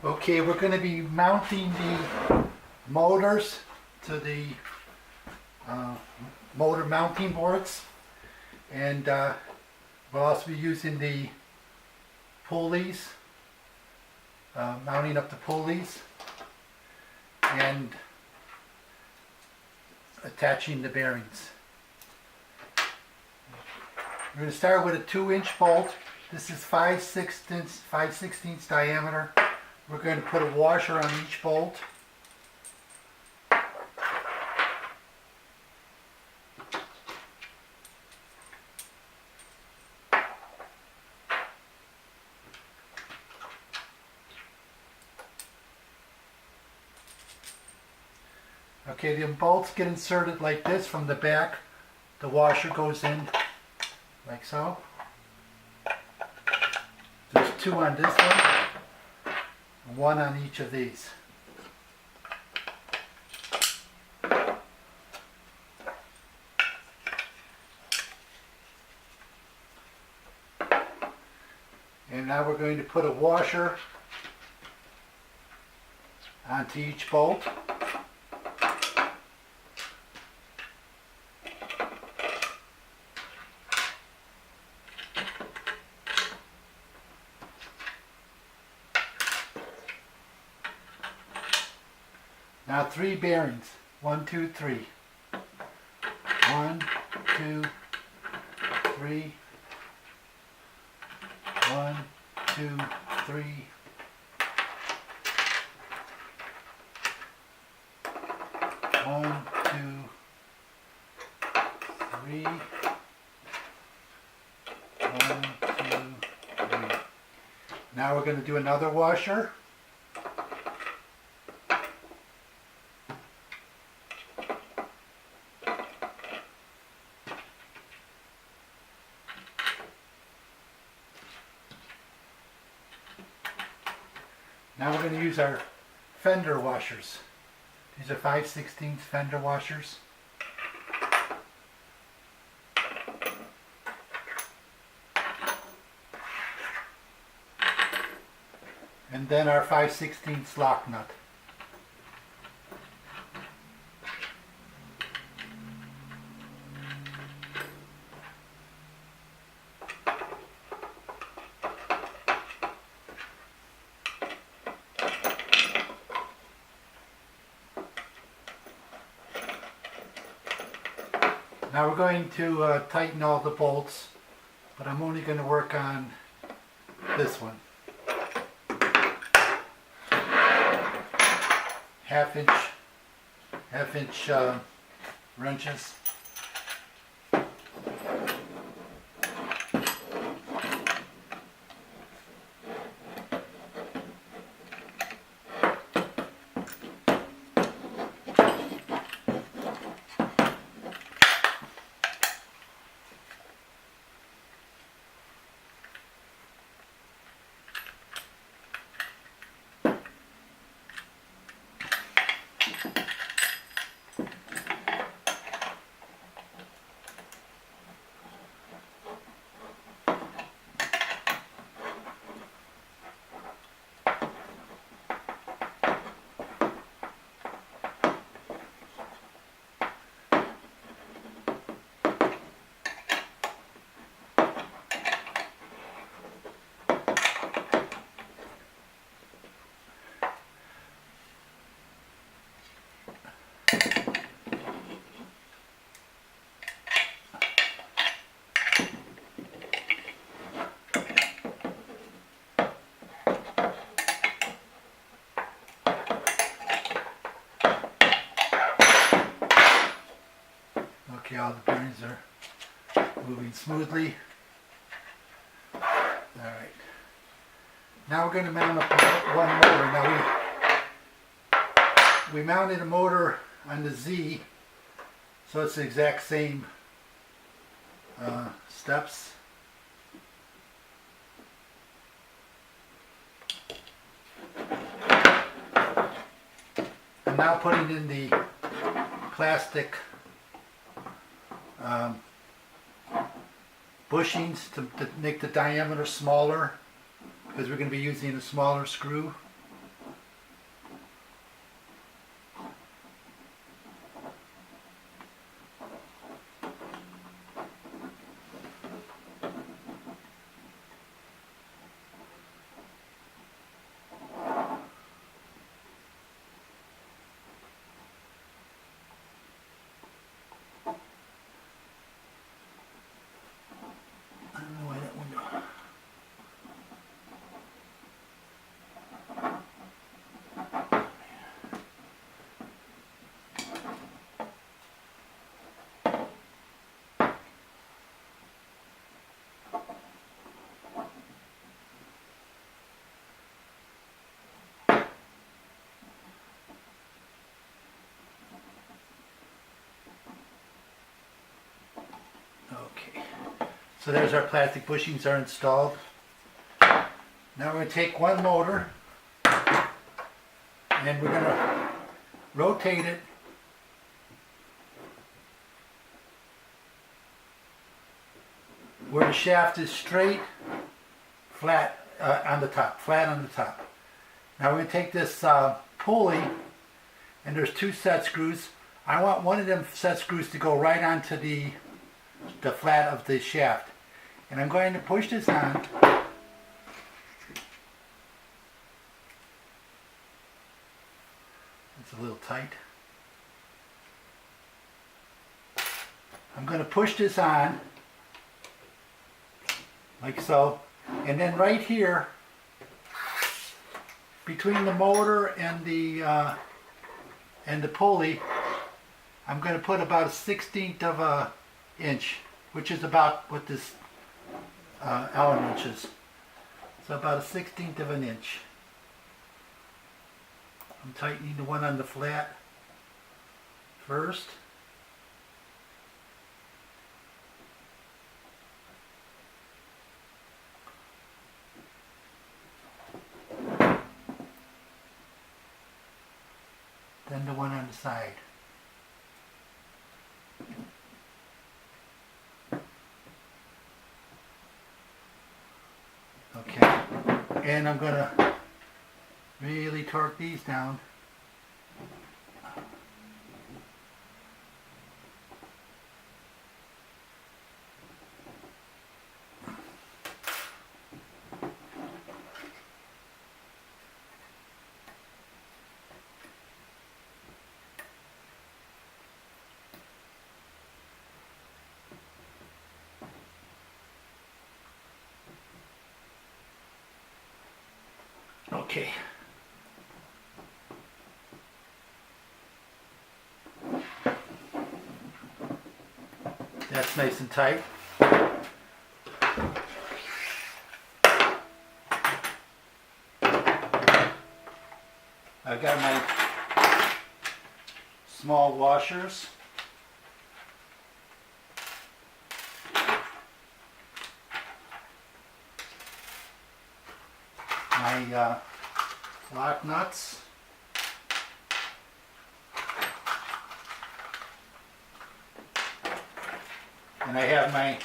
Okay, we're going to be mounting the motors to the motor mounting boards, and we'll also be using the pulleys, mounting up the pulleys and attaching the bearings. We're going to start with a 2-inch bolt. This is 5/16 diameter. We're going to put a washer on each bolt. Okay, the bolts get inserted like this from the back. The washer goes in like so. There's 2 on this one, and 1 on each of these. And now we're going to put a washer onto each bolt. Now 3 bearings. 1, 2, 3. 1, 2, 3. 1, 2, 3. 1, 2, 3. 1, 2, 3. Now we're going to do another washer. Now we're going to use our fender washers. These are 5/16 fender washers. And then our 5/16 lock nut. Now we're going to tighten all the bolts, but I'm only going to work on this one. Half inch wrenches. Okay, all the bearings are moving smoothly. Alright. Now we're going to mount up one motor. Now we mounted a motor on the Z, so it's the exact same steps. I'm now putting in the plastic bushings to make the diameter smaller, because we're going to be using a smaller screw. So there's our plastic bushings are installed. Now we're going to take one motor and we're going to rotate it where the shaft is straight, flat on the top, flat on the top. Now we're going to take this pulley, and there's 2 set screws. I want one of them set screws to go right onto the flat of the shaft. And I'm going to push this on. It's a little tight. I'm going to push this on, like so. And then right here, between the motor and the pulley, I'm going to put about 1/16 of an inch, which is about what this Allen wrench is. So about 1/16 of an inch. I'm tightening the one on the flat first. Then the one on the side. Okay, and I'm going to really torque these down. Okay. That's nice and tight. I've got my small washers. My lock nuts. And I have my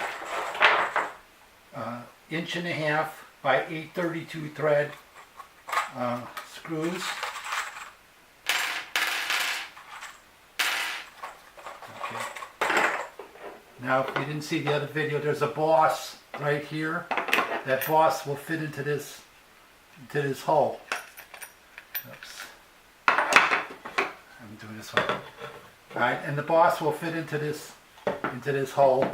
1.5" by 832 thread screws. Okay. Now, if you didn't see the other video, there's a boss right here. That boss will fit into this hole. Oops. I'm doing this one. Alright, and the boss will fit into this hole.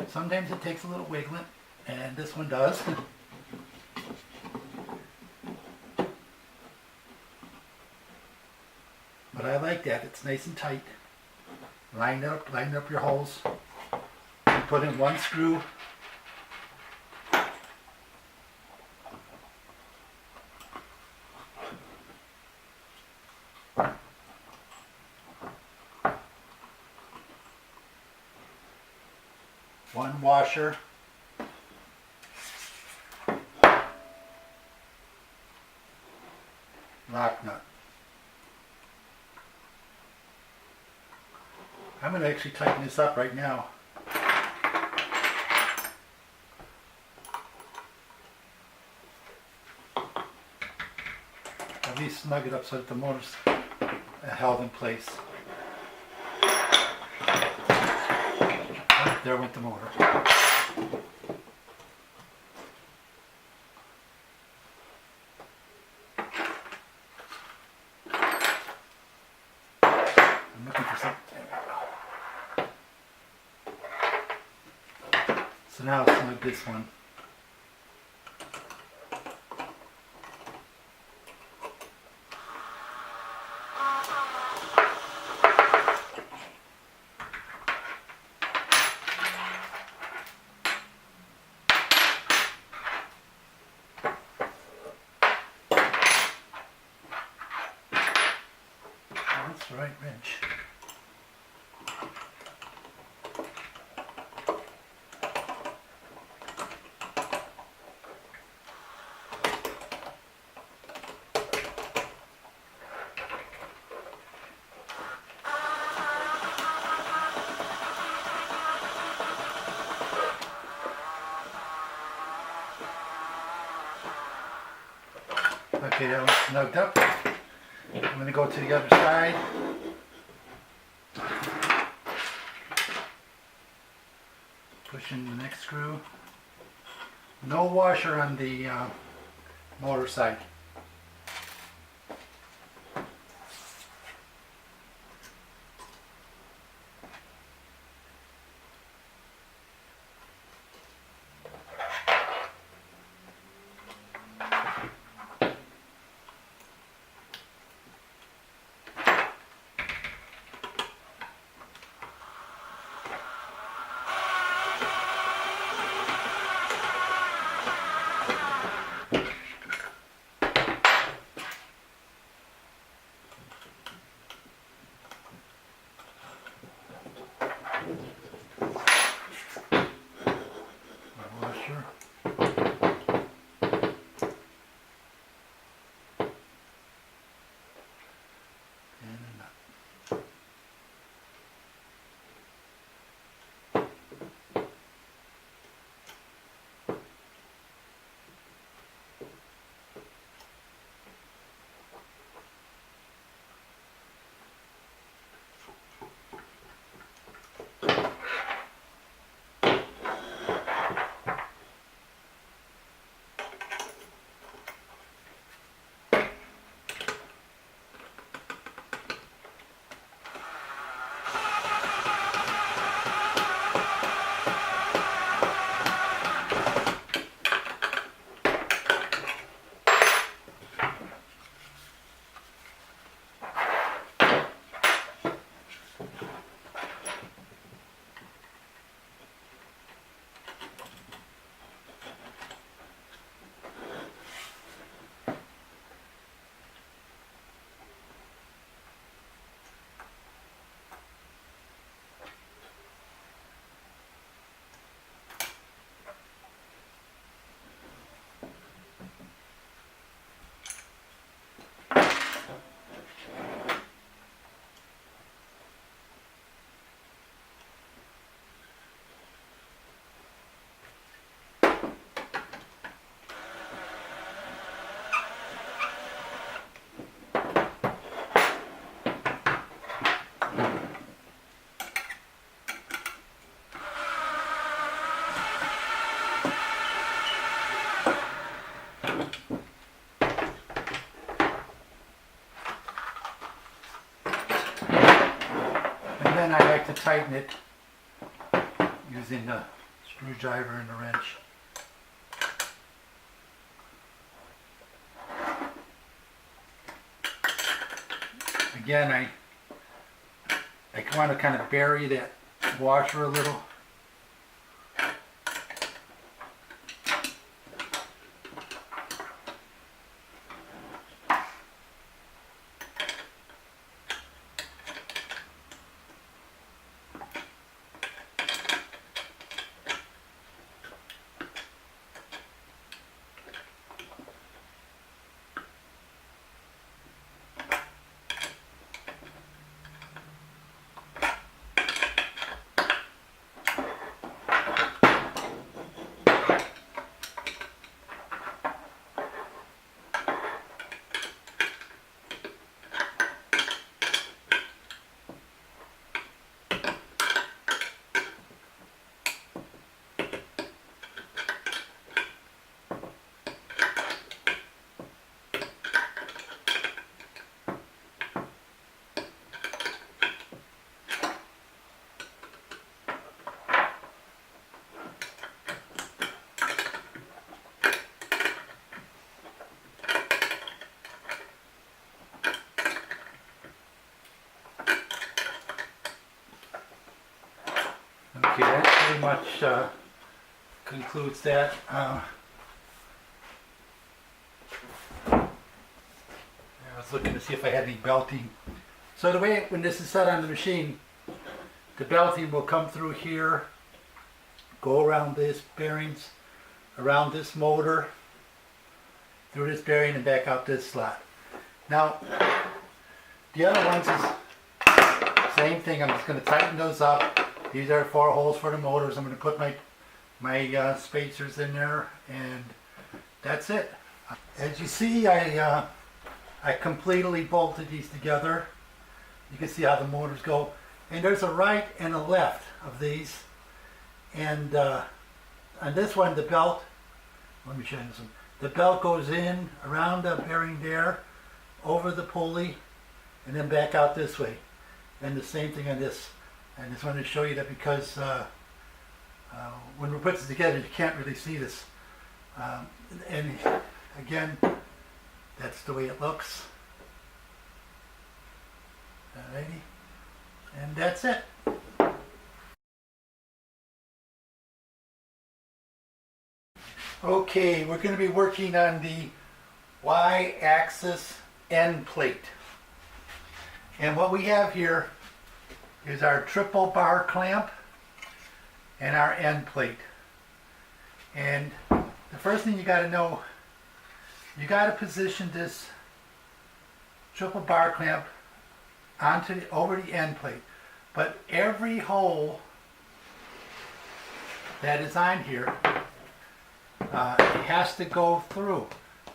Sometimes it takes a little wiggling, and this one does. But I like that, it's nice and tight. Line up your holes. You put in one screw. One washer. Lock nut. I'm going to actually tighten this up right now. At least snug it up so that the motor's held in place. There went the motor. I'm looking for something. So now I'll snug this one. That's the right wrench. Okay, that one's snugged up. I'm going to go to the other side. Push in the next screw. No washer on the motor side. Washer. And a nut. And then I like to tighten it using the screwdriver and the wrench. Again, I want to kind of bury that washer a little. Okay, that pretty much concludes that. I was looking to see if I had any belting. So the way, when this is set on the machine, the belting will come through here, go around this bearings, around this motor, through this bearing and back out this slot. Now, the other ones is same thing. I'm just going to tighten those up. These are 4 holes for the motors. I'm going to put my spacers in there, and that's it. As you see, I completely bolted these together. You can see how the motors go. And there's a right and a left of these. And on this one, the belt, let me show you this one. The belt goes in around the bearing there, over the pulley, and then back out this way. And the same thing on this. I just wanted to show you that because when we put this together, you can't really see this. And again, that's the way it looks. Alrighty. And that's it. Okay, we're going to be working on the Y-axis end plate. And what we have here is our triple bar clamp and our end plate. And the first thing you got to know, you got to position this triple bar clamp over the end plate. But every hole that is on here, it has to go through.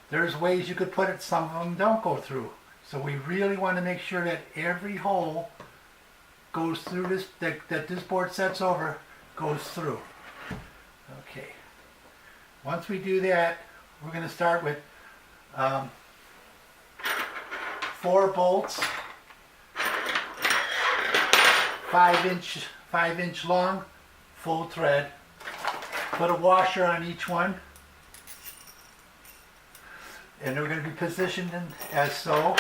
There's ways you could put it, some of them don't go through. So we really want to make sure that every hole goes through this, that this board sets over, goes through. Okay. Once we do that, we're going to start with 4 bolts, 5-inch long, full thread. Put a washer on each one, and they're going to be positioned as so.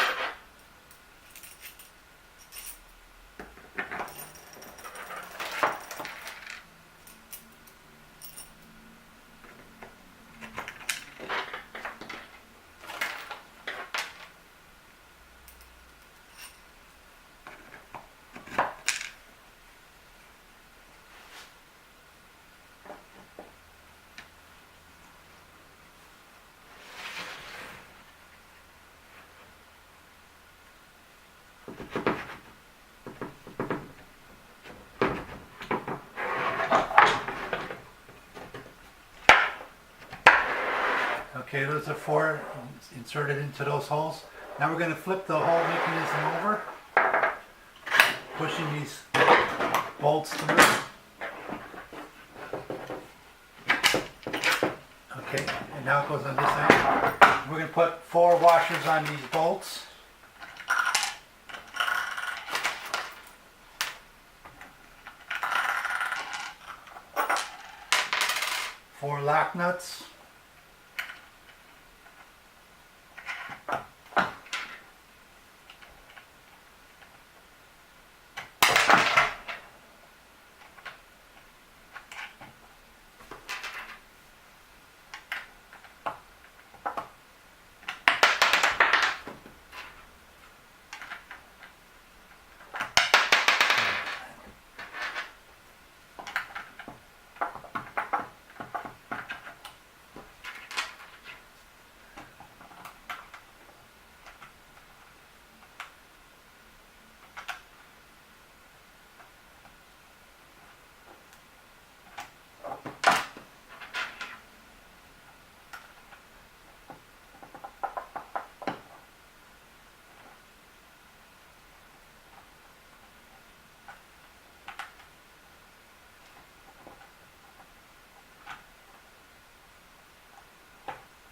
Okay, those are 4 inserted into those holes. Now we're going to flip the whole mechanism over, pushing these bolts through. Okay, and now it goes on this side. We're going to put 4 washers on these bolts. Four lock nuts.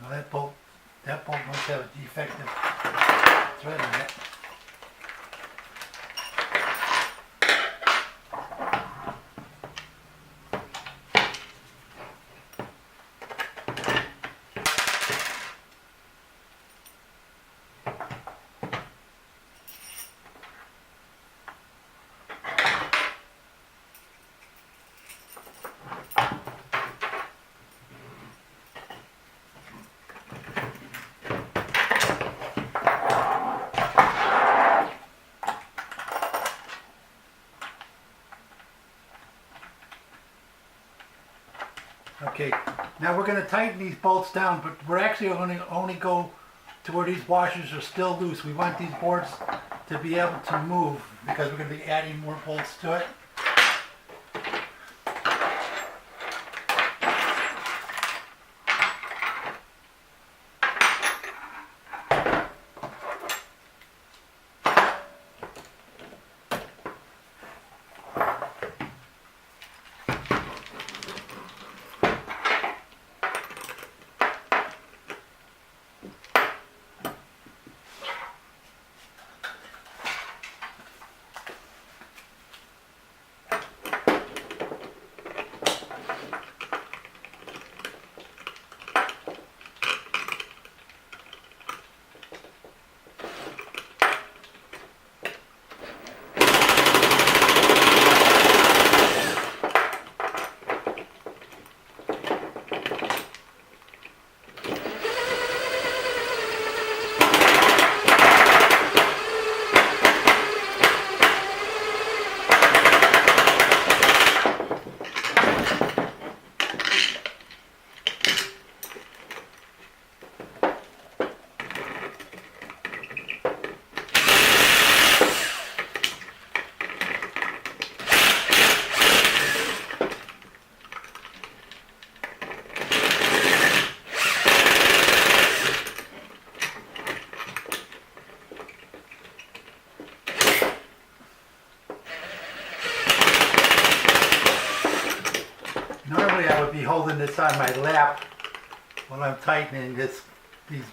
Now that bolt must have a defective thread in it. Okay, now we're going to tighten these bolts down, but we're actually going to only go to where these washers are still loose. We want these boards to be able to move because we're going to be adding more bolts to it. holding this on my lap while I'm tightening these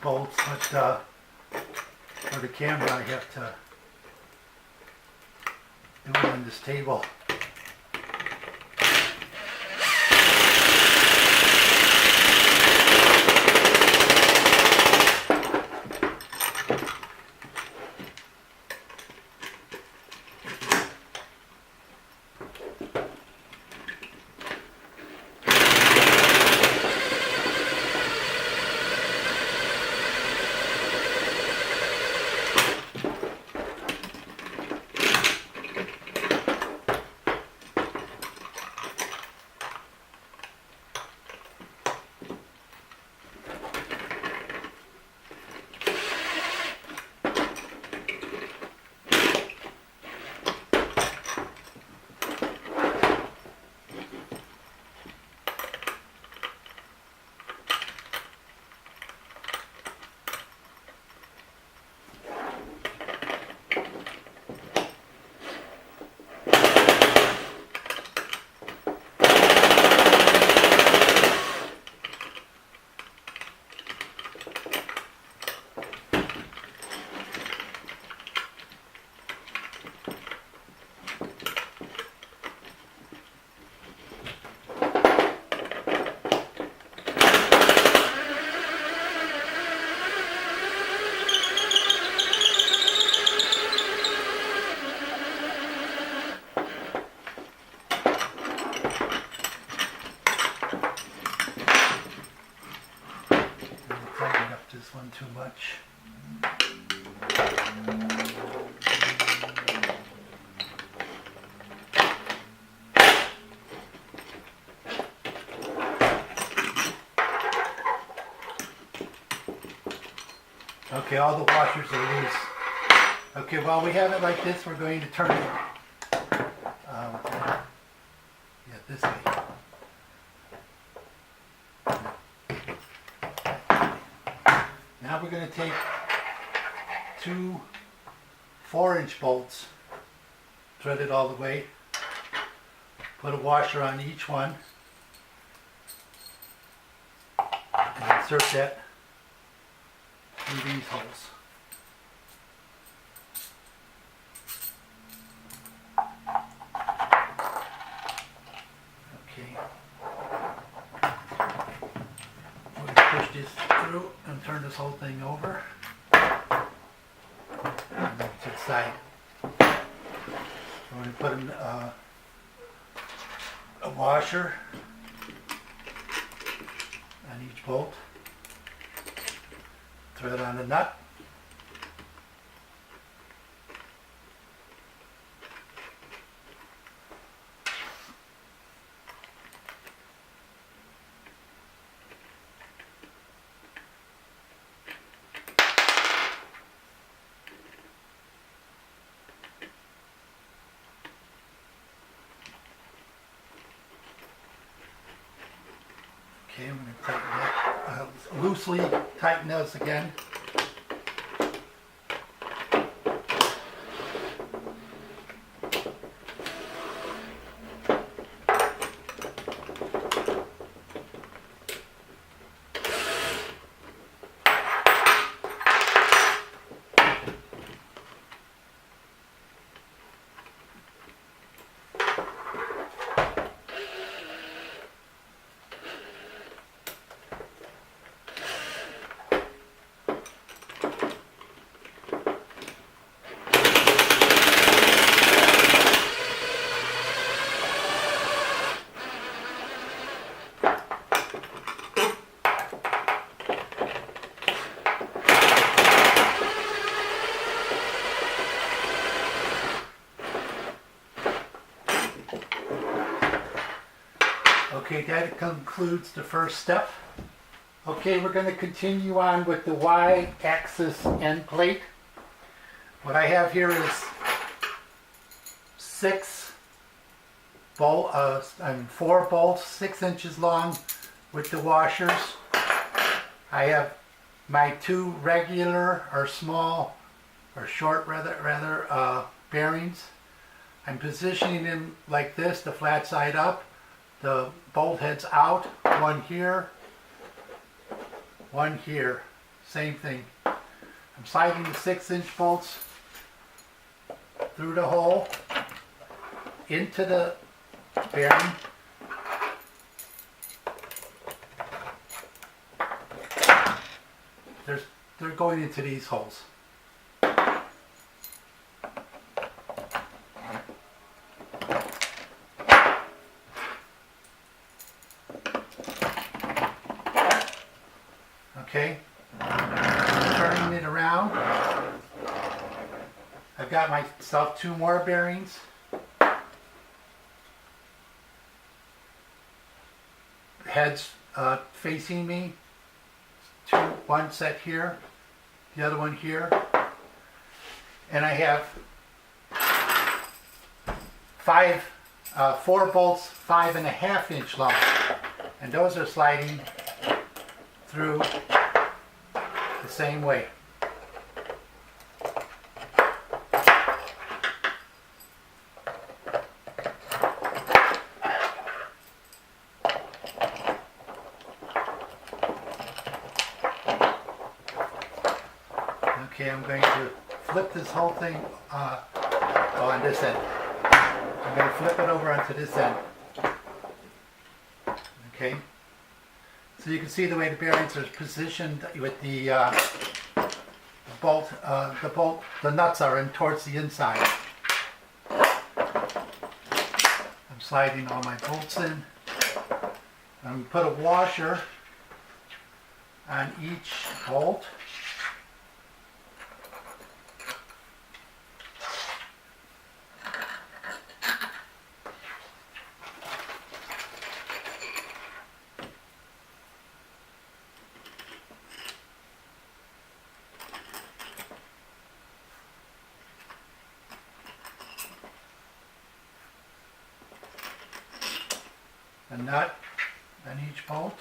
bolts, but for the camera I have to do it on this table. This one too much. Okay, all the washers are loose. Okay, while we have it like this, we're going to turn it this way. Now we're going to take two 4-inch bolts, thread it all the way, put a washer on each one, and insert that through these holes. Okay. We're going to push this through and turn this whole thing over. And then to the side. We're going to put in a washer on each bolt. Thread on the nut. Okay, I'm going to tighten that, loosely tighten those again. Okay, that concludes the first step. Okay, we're going to continue on with the Y-axis end plate. What I have here is 4 bolts, 6 inches long with the washers. I have my 2 regular or small or short rather bearings. I'm positioning them like this, the flat side up. the bolt heads out, one here, one here, same thing. I'm sliding the 6-inch bolts through the hole into the bearing. They're going into these holes. Okay, turning it around. I've got myself 2 more bearings. Heads facing me. One set here, the other one here. And I have 4 bolts 5.5 inch long. And those are sliding through the same way. Okay, I'm going to flip this whole thing on this end. I'm going to flip it over onto this end. Okay. So you can see the way the bearings are positioned with the nuts are in towards the inside. I'm sliding all my bolts in. I'm going to put a washer on each bolt. A nut on each bolt.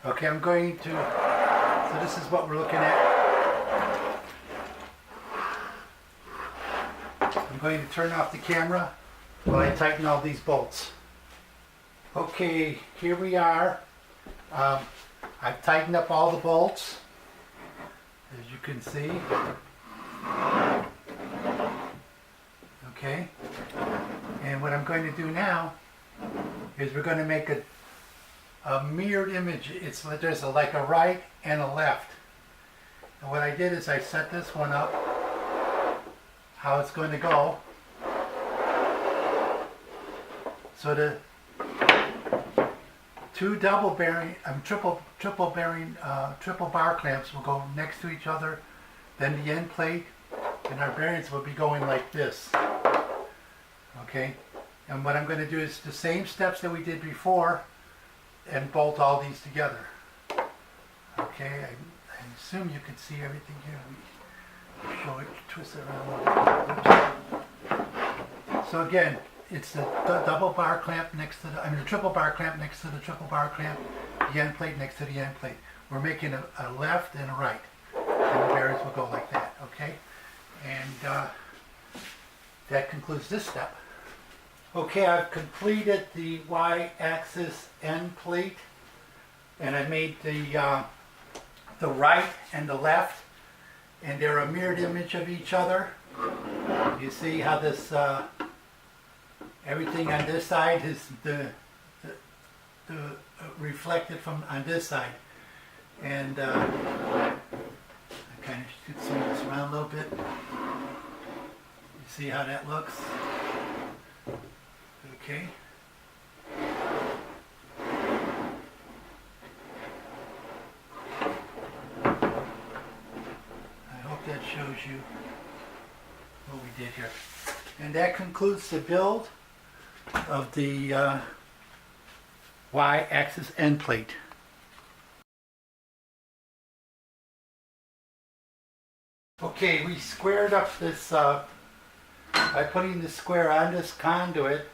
Okay, I'm going to, so this is what we're looking at. I'm going to turn off the camera while I tighten all these bolts. Okay, here we are. I've tightened up all the bolts, as you can see. Okay, and what I'm going to do now is we're going to make a mirrored image. There's like a right and a left. And what I did is I set this one up, how it's going to go. So the 2 double bearing, triple bar clamps will go next to each other, then the end plate, and our bearings will be going like this. Okay, and what I'm going to do is the same steps that we did before, and bolt all these together. Okay, I assume you can see everything here. We show it, twist it around. So again, it's the double bar clamp next to the triple bar clamp next to the triple bar clamp, the end plate next to the end plate. We're making a left and a right, and the bearings will go like that. Okay, and that concludes this step. Okay, I've completed the y-axis end plate, and I made the right and the left, and they're a mirrored image of each other. You see how this everything on this side is the reflected from on this side, and should swing this around a little bit. You see how that looks? Okay. I hope that shows you what we did here. And that concludes the build of the Y-axis end plate. Okay, we squared up this by putting the square on this conduit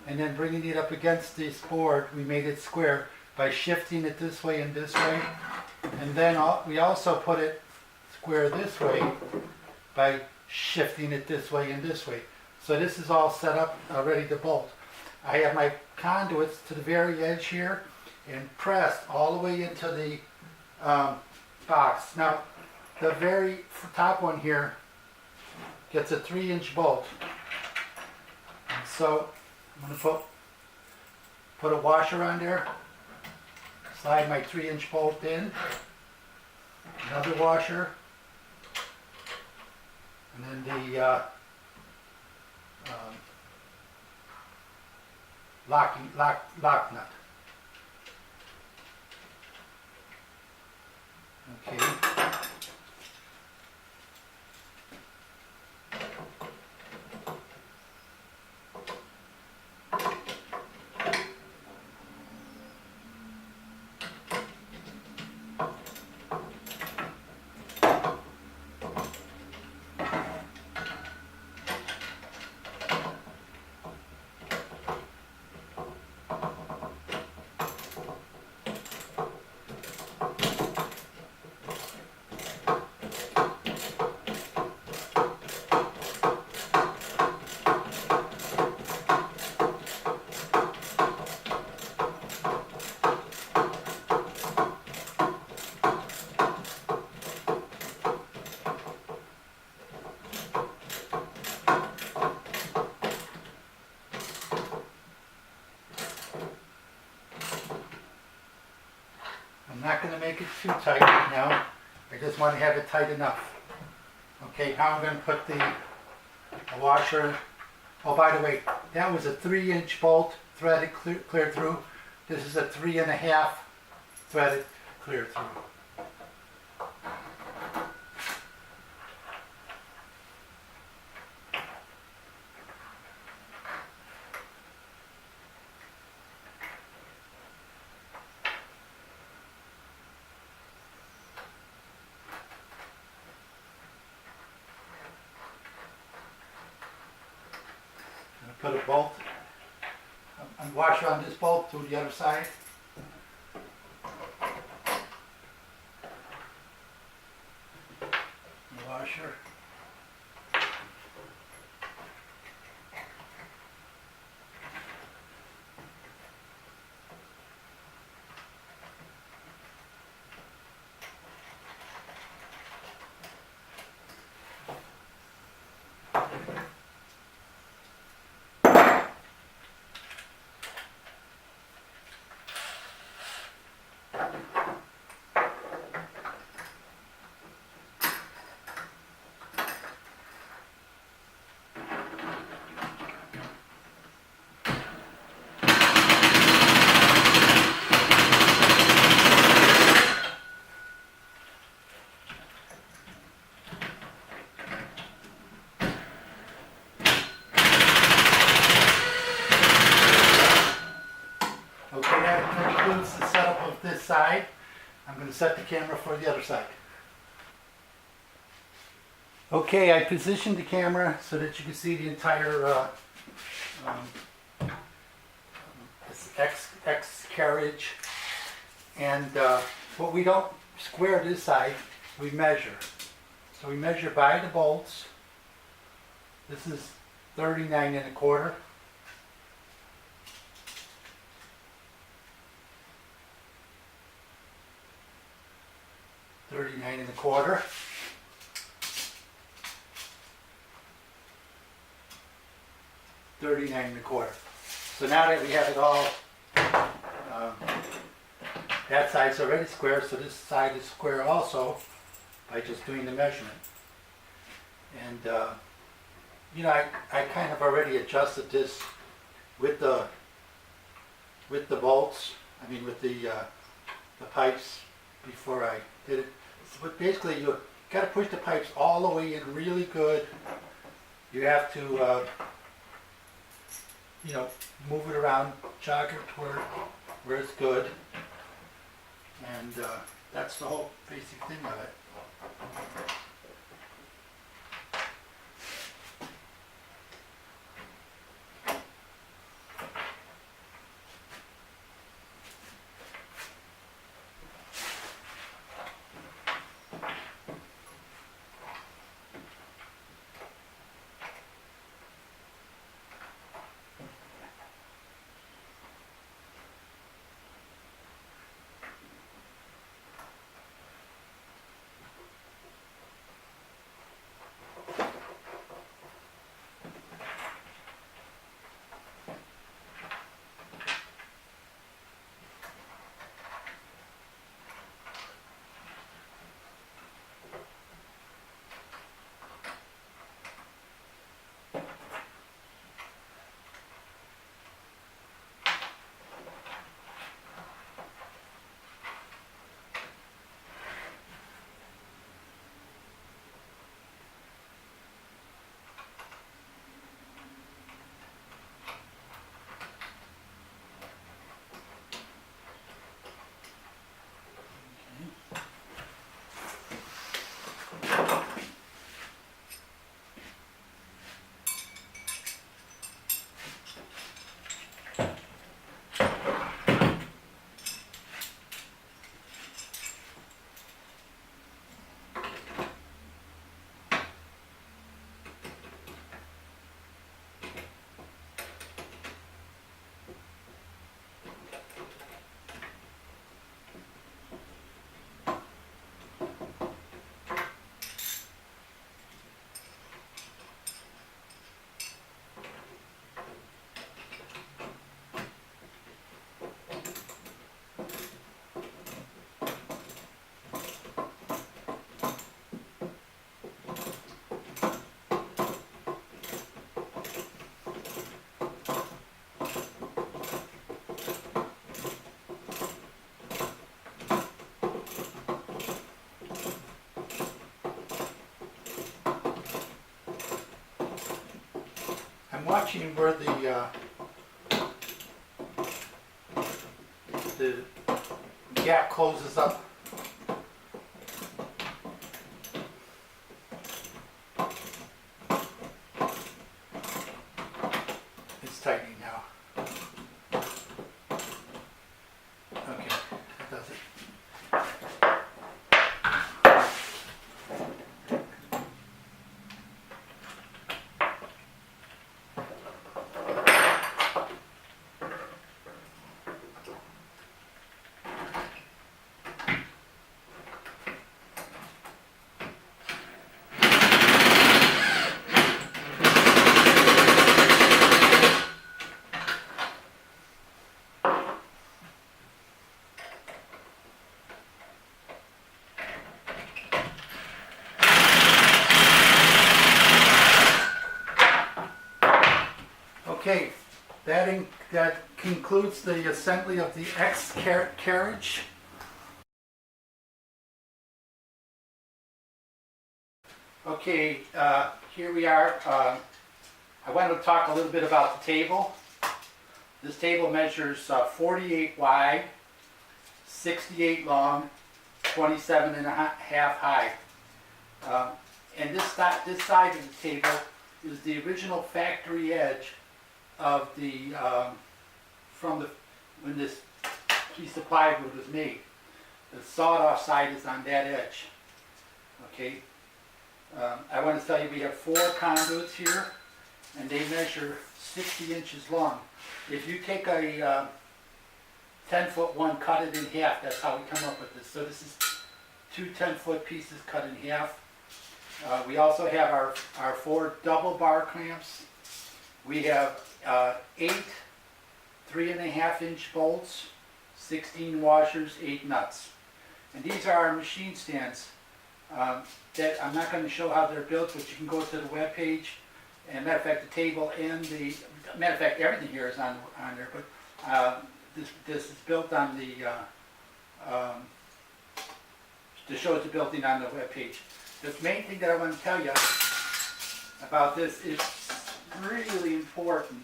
and then bringing it up against this board. We made it square by shifting it this way and this way, and then we also put it square this way by shifting it this way and this way. So this is all set up, ready to bolt. I have my conduits to the very edge here and pressed all the way into the box. Now, the very top one here gets a 3-inch bolt. And so I'm going to put a washer on there, slide my 3-inch bolt in, another washer, and then the lock nut. Okay. I'm not going to make it too tight right now. I just want to have it tight enough. Okay, now I'm going to put the washer. Oh, by the way, that was a 3-inch bolt threaded clear through. This is a 3.5 threaded clear through. Put a bolt, a washer on this bolt to the other side. The washer. Side. I'm going to set the camera for the other side. Okay, I positioned the camera so that you can see the entire X carriage. And what we don't square this side, we measure. So we measure by the bolts. This is 39.25. 39.25. So now that we have it all, that side's already square, so this side is square also. by just doing the measurement. And you know, I kind of already adjusted this with the bolts. I mean, with the pipes before I did it. But basically, you got to push the pipes all the way in really good. You have to, you know, move it around, jog it toward where it's good, and that's the whole basic thing of it. I'm watching where the gap closes up. It's tightening now. Okay, that does it. Okay, that concludes the assembly of the X carriage. Okay, here we are. I wanted to talk a little bit about the table. This table measures 48 wide, 68 long, 27 and a half high. And this side of the table is the original factory edge of the when this piece of plywood was made. The sawed-off side is on that edge. Okay. I want to tell you we have 4 conduits here, and they measure 60 inches long. If you take a 10-foot one, cut it in half. That's how we come up with this. So this is 2 10-foot pieces cut in half. We also have our 4 double bar clamps. We have 8 3.5-inch bolts, 16 washers, 8 nuts. And these are our machine stands. that I'm not going to show how they're built, but you can go to the web page. And matter of fact, the table and matter of fact, everything here is on there. But this is built on shows the building on the web page. The main thing that I want to tell you about this is really important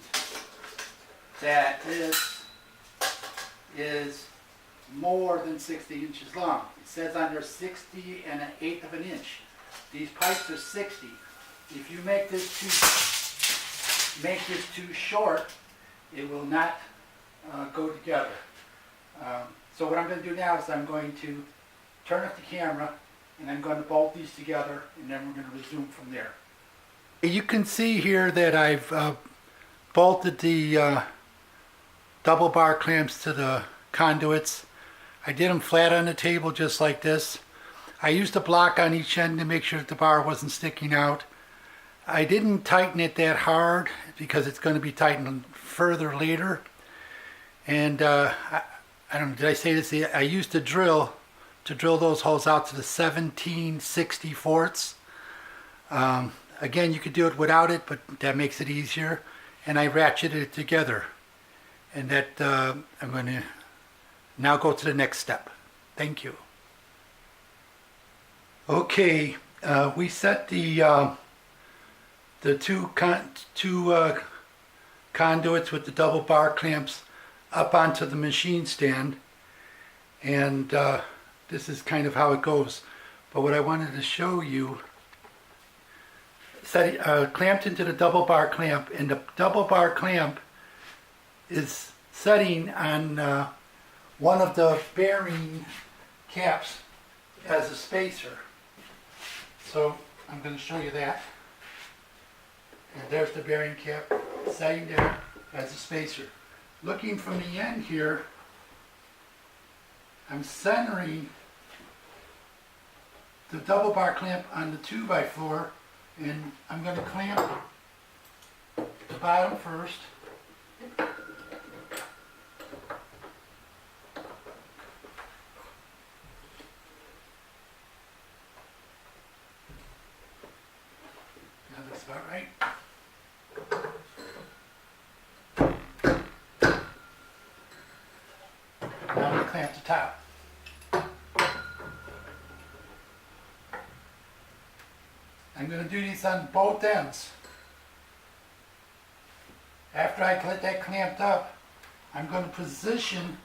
that this is more than 60 inches long. It says on there 60 and 1/8 of an inch. These pipes are 60. If you make this too short, it will not go together. So what I'm going to do now is I'm going to turn off the camera and I'm going to bolt these together, and then we're going to resume from there. You can see here that I've bolted the double bar clamps to the conduits. I did them flat on the table just like this. I used a block on each end to make sure that the bar wasn't sticking out. I didn't tighten it that hard because it's going to be tightened further later. And I don't know, did I say this? I used a drill to drill those holes out to the 17/64. Again, you could do it without it, but that makes it easier. And I ratcheted it together. And that I'm going to now go to the next step. Thank you. Okay, we set the two conduits with the double bar clamps up onto the machine stand, and this is kind of how it goes. But what I wanted to show you, clamped into the double bar clamp, and the double bar clamp is setting on one of the bearing caps as a spacer. So I'm going to show you that. And there's the bearing cap setting there as a spacer. Looking from the end here, I'm centering the double bar clamp on the 2x4, and I'm going to clamp the bottom first. Now that's about right. Now I'm going to clamp the top. I'm going to do these on both ends. After I get that clamped up, I'm going to position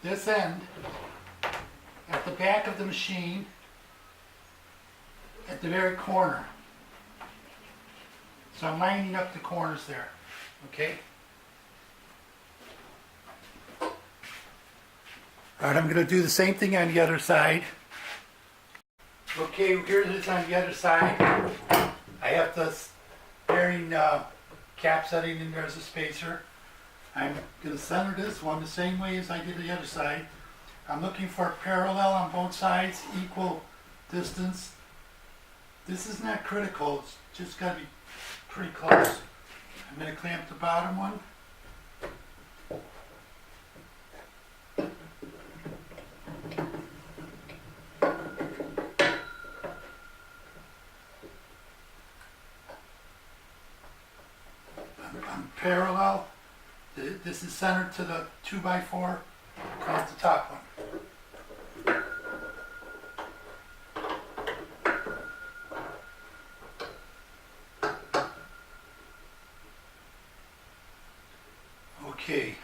this end at the back of the machine at the very corner. So I'm lining up the corners there, okay? All right, I'm going to do the same thing on the other side. Okay, here it is on the other side. I have this bearing cap setting in there as a spacer. I'm going to center this one the same way as I did the other side. I'm looking for a parallel on both sides, equal distance. This is not critical, it's just got to be pretty close. I'm going to clamp the bottom one. I'm parallel. This is centered to the 2x4. Clamp the top one. Okay,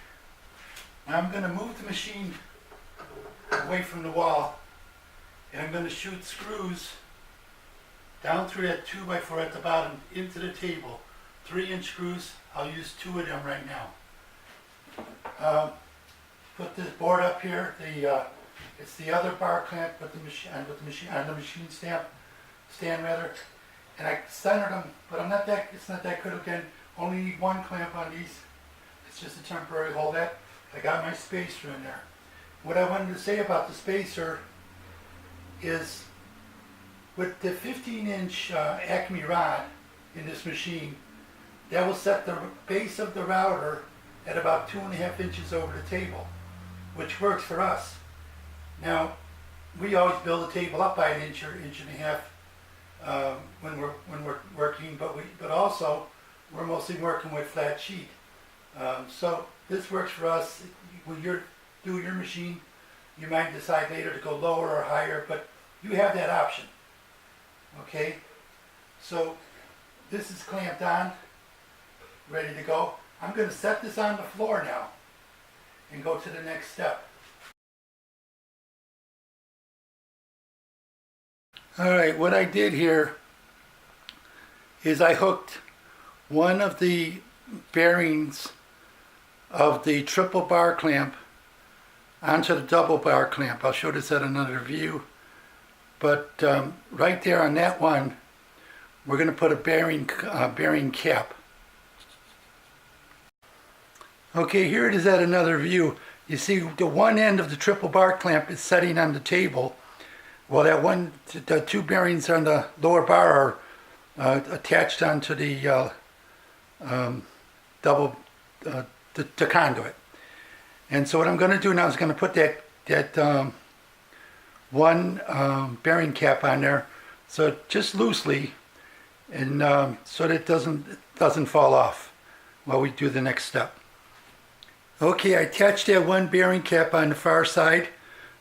now I'm going to move the machine away from the wall, and I'm going to shoot screws down through that 2x4 at the bottom into the table. 3-inch screws. I'll use 2 of them right now. Put this board up here. It's the other bar clamp with the machine on the machine stand rather, and I centered them, but it's not that good again. Only need 1 clamp on these. It's just a temporary hold. That I got my spacer in there. What I wanted to say about the spacer is with the 15-inch Acme rod in this machine, that will set the base of the router at about 2.5 inches over the table, which works for us. Now, we always build a table up by an inch or inch and a half when we're working, but also we're mostly working with flat sheet. So this works for us. When you're doing your machine, you might decide later to go lower or higher, but you have that option. Okay, so this is clamped on, ready to go. I'm going to set this on the floor now and go to the next step. Alright, what I did here is I hooked one of the bearings of the triple bar clamp onto the double bar clamp. I'll show this at another view. But right there on that one, we're going to put a bearing cap. Okay, here it is at another view. You see the one end of the triple bar clamp is setting on the table. Well, the two bearings on the lower bar are attached onto the the conduit. And so what I'm going to do now is going to put that one bearing cap on there, so just loosely, and so that it doesn't fall off while we do the next step. Okay, I attached that one bearing cap on the far side.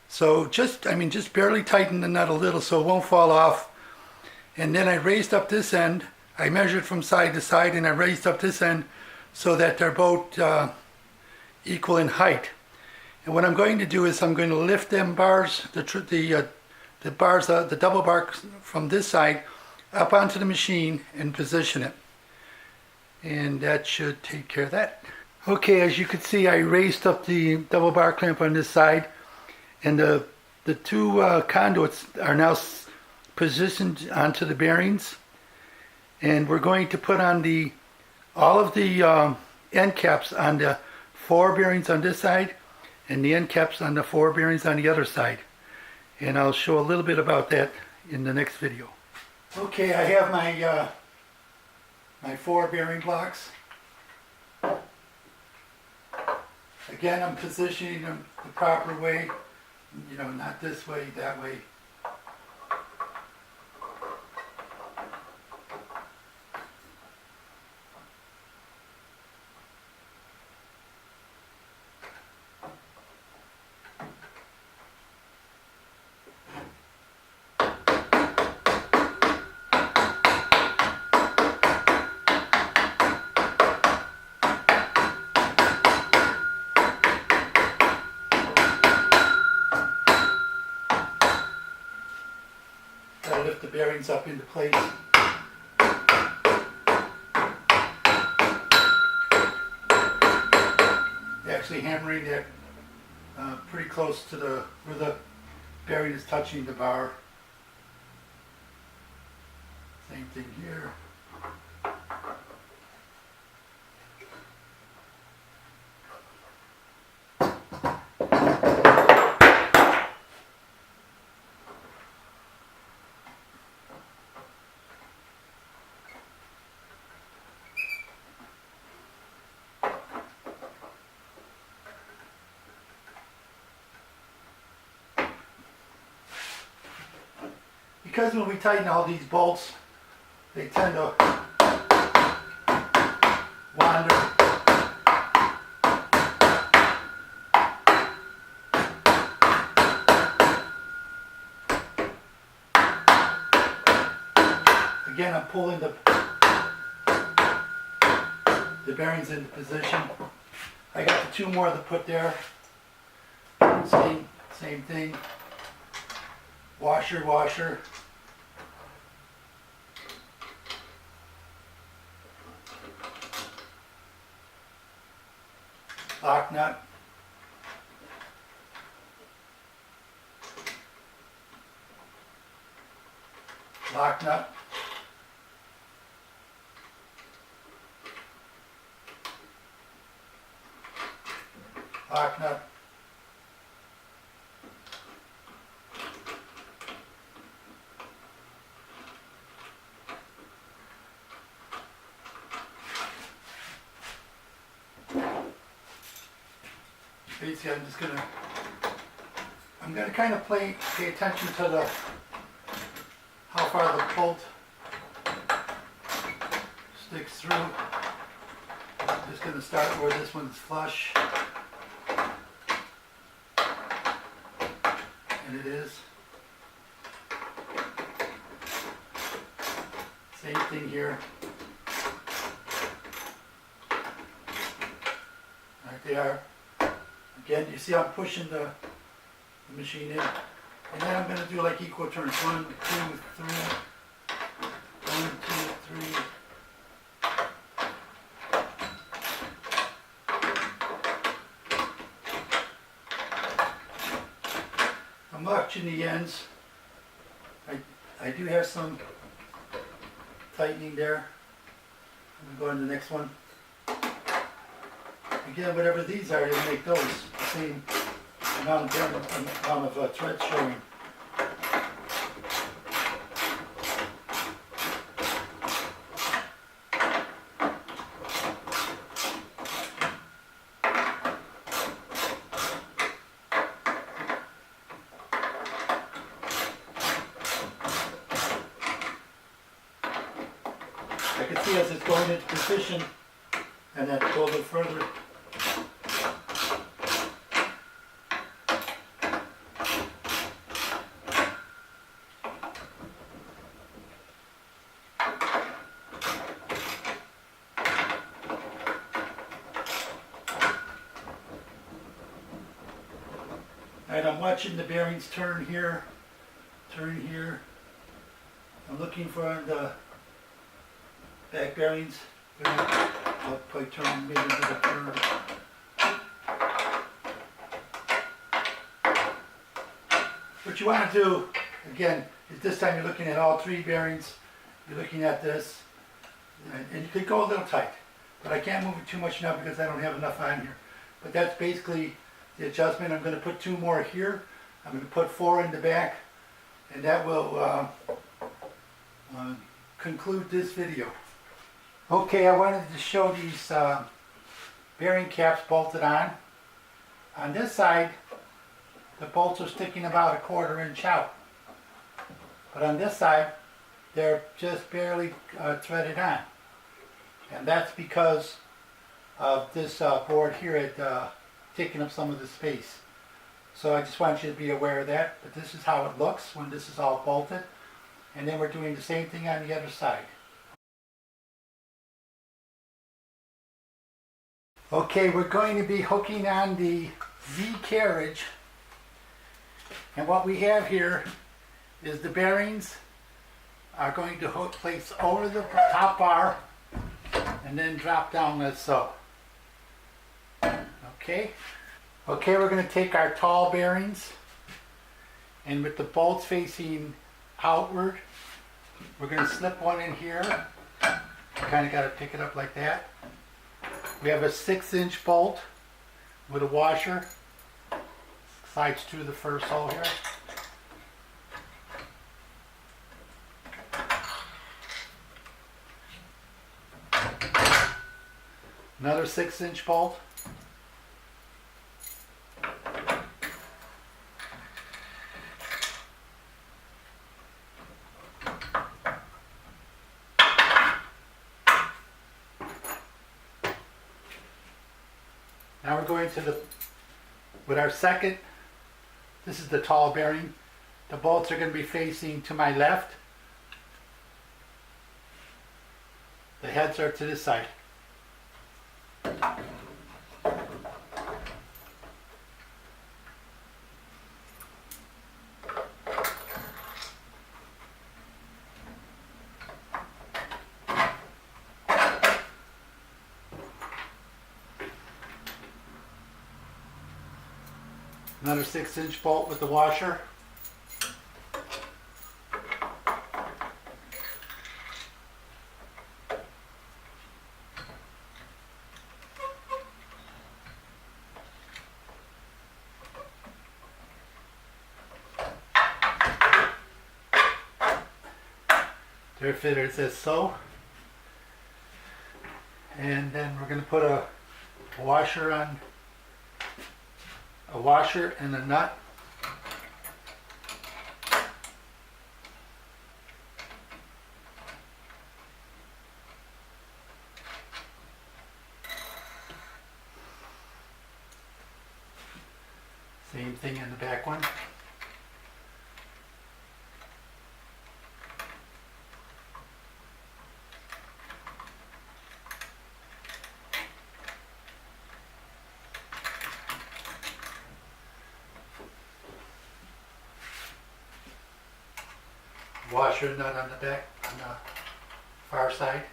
So just barely tighten the nut a little so it won't fall off. And then I raised up this end. I measured from side to side and I raised up this end so that they're both equal in height. And what I'm going to do is I'm going to lift them bars, the double bar from this side up onto the machine and position it. And that should take care of that. Okay, as you can see, I raised up the double bar clamp on this side. And the two conduits are now positioned onto the bearings, and we're going to put on all of the end caps on the 4 bearings on this side, and the end caps on the 4 bearings on the other side. And I'll show a little bit about that in the next video. Okay, I have my 4 bearing blocks. Again, I'm positioning them the proper way. You know, not this way, that way. Gotta lift the bearings up into place. Actually hammering it pretty close to where the bearing is touching the bar. Same thing here. Because when we tighten all these bolts, they tend to wander. Again, I'm pulling the bearings into position. I got the 2 more to put there. Same thing. Washer, washer. Lock nut. Lock nut. Lock nut. Basically, I'm I'm going to kind of pay attention to how far the bolt sticks through. I'm just going to start where this one's flush. And it is. Same thing here. Right there. Again, you see I'm pushing the machine in. And then I'm going to do like equal turns. 1, 2, 3. 1, 2, 3. I'm watching the ends. I do have some tightening there. I'm going to go on the next one. Again, whatever these are, you'll make those the same amount of thread showing. I can see as it's going into position and then go a little further. And I'm watching the bearings turn here, turn here. I'm looking for the back bearings. I'll probably turn maybe into the curve. What you want to do, again, is this time you're looking at all 3 bearings. You're looking at this, and you could go a little tight, but I can't move it too much now because I don't have enough on here. But that's basically the adjustment. I'm going to put 2 more here. I'm going to put 4 in the back, and that will conclude this video. Okay, I wanted to show these bearing caps bolted on. On this side, the bolts are sticking about 1/4 inch out. But on this side, they're just barely threaded on. And that's because of this board here taking up some of the space. So I just want you to be aware of that. But this is how it looks when this is all bolted. And then we're doing the same thing on the other side. Okay, we're going to be hooking on the Z carriage. And what we have here is the bearings are going to place over the top bar and then drop down as so. Okay, we're going to take our tall bearings, and with the bolts facing outward, we're going to slip one in here. Kind of got to pick it up like that. We have a 6-inch bolt with a washer. Slides through the first hole here. Another 6-inch bolt. Now we're going to with our second, this is the tall bearing. The bolts are going to be facing to my left. The heads are to this side. Another 6-inch bolt with the washer. They're fitted as so. And then we're going to put a washer on. A washer and a nut Same thing in the back one. Washer nut on the back, on the far side.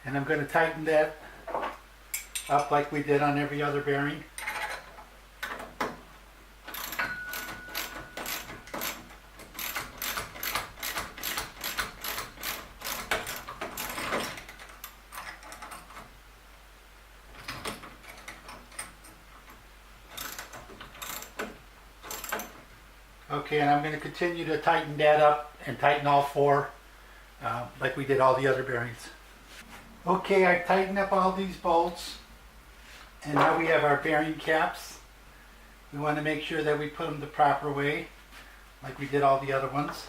And I'm going to tighten that up like we did on every other bearing. Okay, and I'm going to continue to tighten that up and tighten all four like we did all the other bearings. Okay, I've tightened up all these bolts, and now we have our bearing caps. We want to make sure that we put them the proper way like we did all the other ones.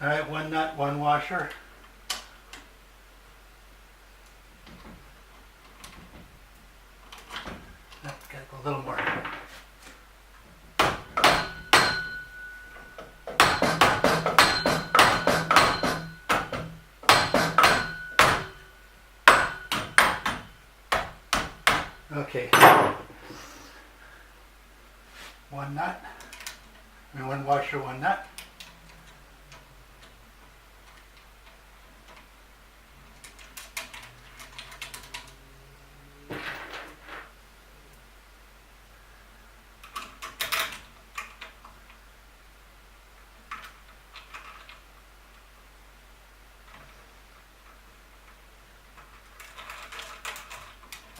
Alright, one nut, one washer. That's got to go a little more. Okay. One nut. One washer, one nut.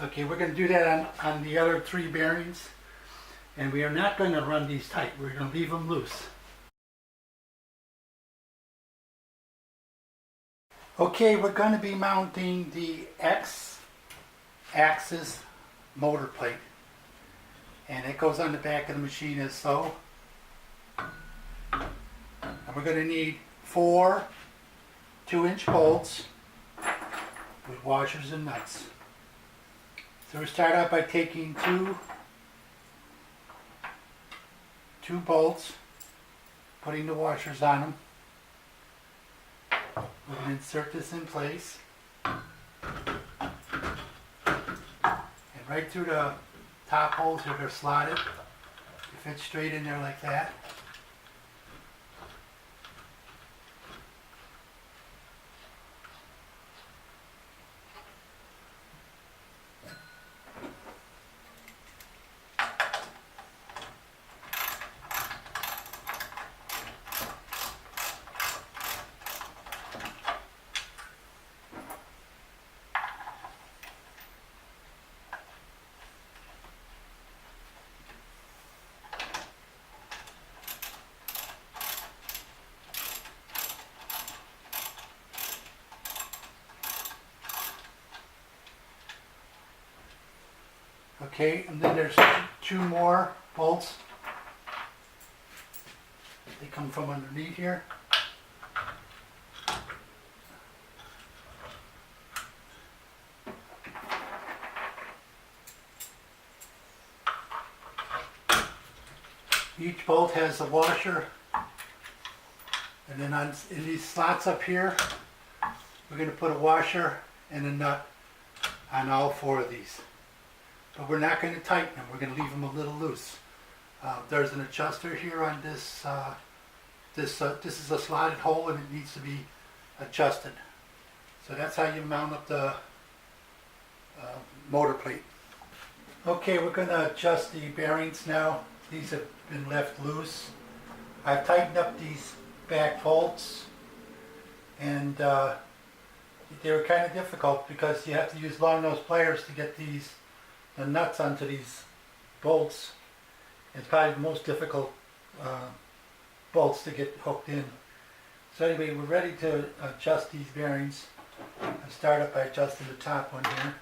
Okay, we're going to do that on the other three bearings, and we are not going to run these tight. We're going to leave them loose. Okay, we're going to be mounting the X-axis motor plate, and it goes on the back of the machine as so. And we're going to need 4 2-inch bolts with washers and nuts. So we start out by taking two bolts, putting the washers on them. We're going to insert this in place. And right through the top holes that are slotted, it fits straight in there like that. Okay, and then there's 2 more bolts. They come from underneath here. Each bolt has a washer, and then in these slots up here, we're going to put a washer and a nut on all 4 of these. But we're not going to tighten them. We're going to leave them a little loose. There's an adjuster here on this. This is a slotted hole and it needs to be adjusted. So that's how you mount up the motor plate. Okay, we're going to adjust the bearings now. These have been left loose. I've tightened up these back bolts, and they were kind of difficult because you have to use long nose pliers to get the nuts onto these bolts. It's probably the most difficult bolts to get hooked in. So anyway, we're ready to adjust these bearings. I'll start up by adjusting the top one here.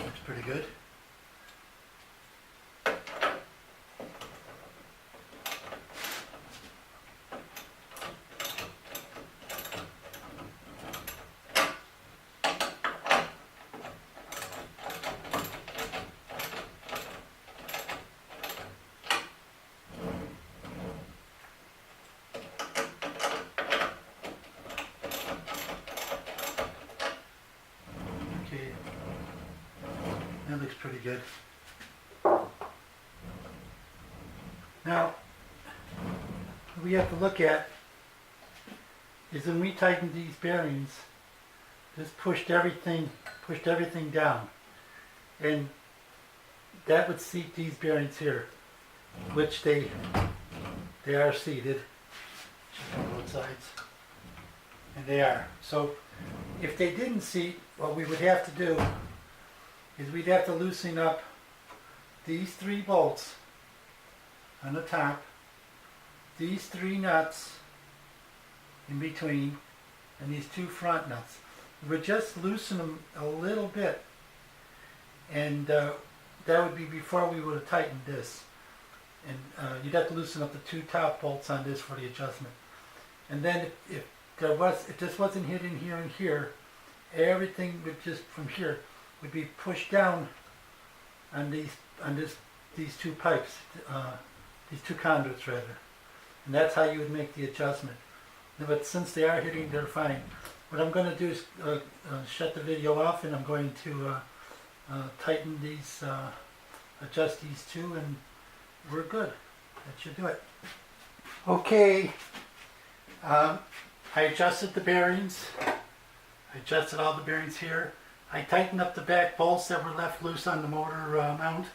Looks pretty good. That looks pretty good. Now, what we have to look at is when we tightened these bearings, this pushed everything down, and that would seat these bearings here, which they are seated on both sides, and they are. So, if they didn't seat, what we would have to do is we'd have to loosen up these 3 bolts on the top, these 3 nuts in between, and these 2 front nuts. We would just loosen them a little bit, and that would be before we would have tightened this. And you'd have to loosen up the 2 top bolts on this for the adjustment. And then if this wasn't hitting here and here, everything would just from here would be pushed down on these 2 pipes, these 2 conduits rather, and that's how you would make the adjustment. But since they are hitting, they're fine. What I'm going to do is shut the video off, and I'm going to tighten these, adjust these 2, and we're good. That should do it. Okay, I adjusted the bearings. I adjusted all the bearings here. I tightened up the back bolts that were left loose on the motor mount,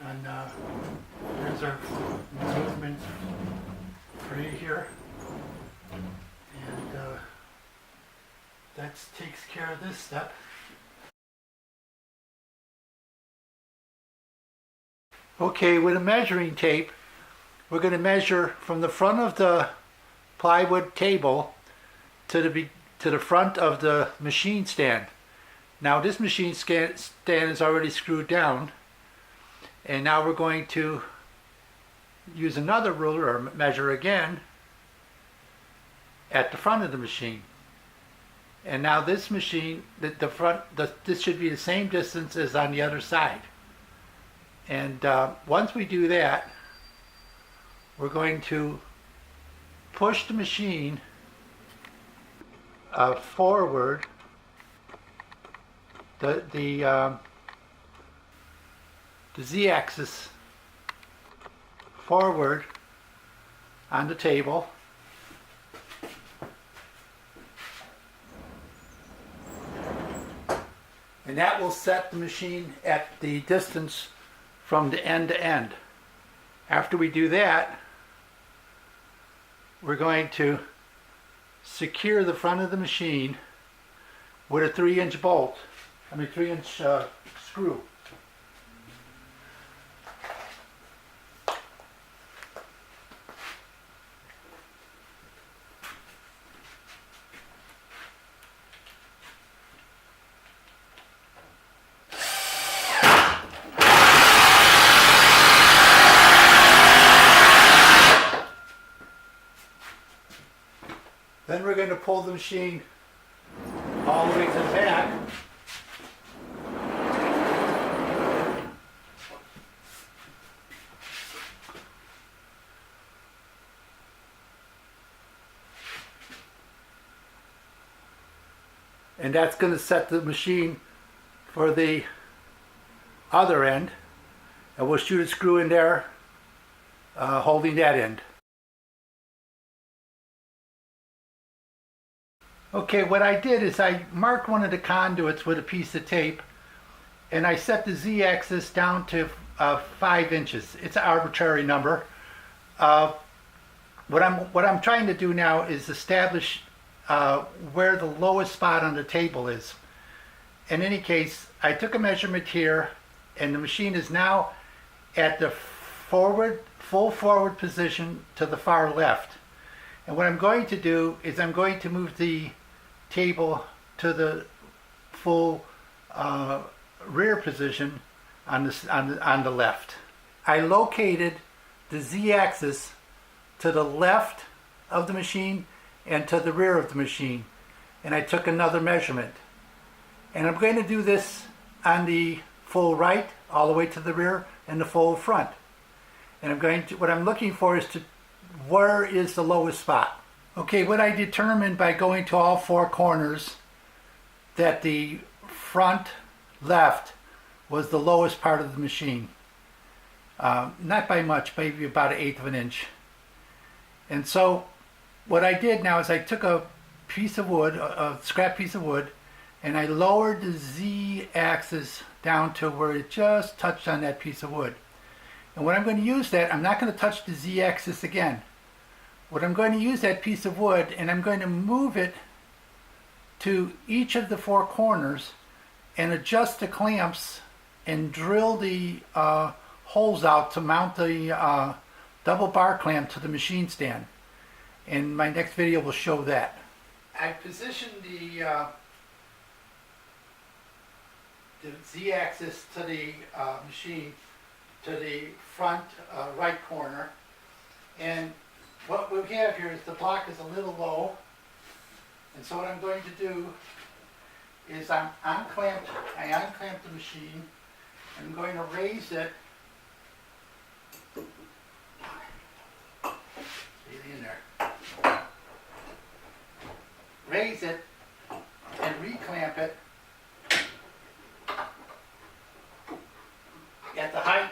and there's our movement free here, and that takes care of this step. Okay, with a measuring tape, we're going to measure from the front of the plywood table to the front of the machine stand. Now this machine stand is already screwed down, and now we're going to use another ruler or measure again at the front of the machine. And now this machine, this should be the same distance as on the other side. And once we do that, we're going to push the machine forward. The Z-axis forward on the table, and that will set the machine at the distance from the end to end. After we do that, we're going to secure the front of the machine with a 3-inch bolt. 3-inch screw. Then we're pull the machine all the way to the back. And that's going to set the machine for the other end. And we'll shoot a screw in there holding that end. Okay, what I did is I marked one of the conduits with a piece of tape, and I set the z-axis down to 5 inches. It's an arbitrary number. What I'm trying to do now is establish where the lowest spot on the table is. In any case, I took a measurement here, and the machine is now at the full forward position to the far left. And what I'm going to do is I'm going to move the table to the full rear position on the left. I located the z-axis to the left of the machine and to the rear of the machine, and I took another measurement. And I'm going to do this on the full right all the way to the rear and the full front. And what I'm looking for is where is the lowest spot. Okay, what I determined by going to all 4 corners, that the front left was the lowest part of the machine. Not by much, maybe about 1/8 of an inch. And so what I did now is I took a piece of wood, a scrap piece of wood, and I lowered the z-axis down to where it just touched on that piece of wood. And when I'm going to use that, I'm not going to touch the z-axis again. What I'm going to use that piece of wood, and I'm going to move it to each of the 4 corners and adjust the clamps and drill the holes out to mount the double bar clamp to the machine stand. And my next video will show that. I positioned the z-axis to the machine to the front right corner, and what we have here is the block is a little low, and so what I'm going to do is I unclamp the machine. I'm going to raise it. Stay in there. Raise it and reclamp it at the height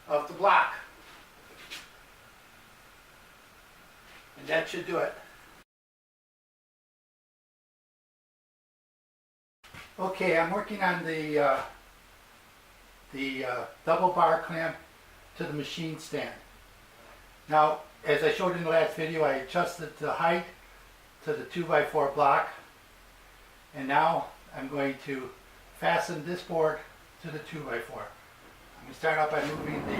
of the block. And that should do it. Okay, I'm working on the double bar clamp to the machine stand. Now, as I showed in the last video, I adjusted the height to the 2x4 block, and now I'm going to fasten this board to the 2x4. I'm going to start out by moving the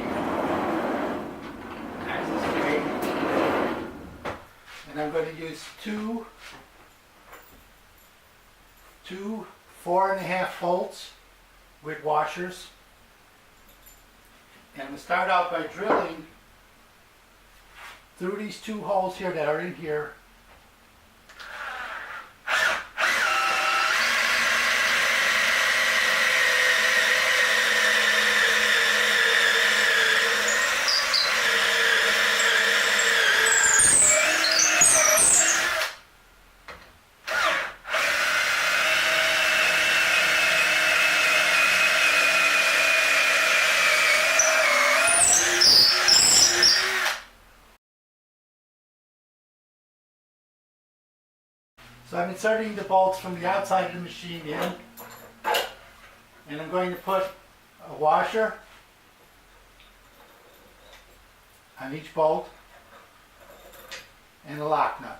axis away, and I'm going to use two 4.5 bolts with washers, and I'm going to start out by drilling through these 2 holes here that are in here. So I'm inserting the bolts from the outside of the machine in, and I'm going to put a washer on each bolt and a lock nut.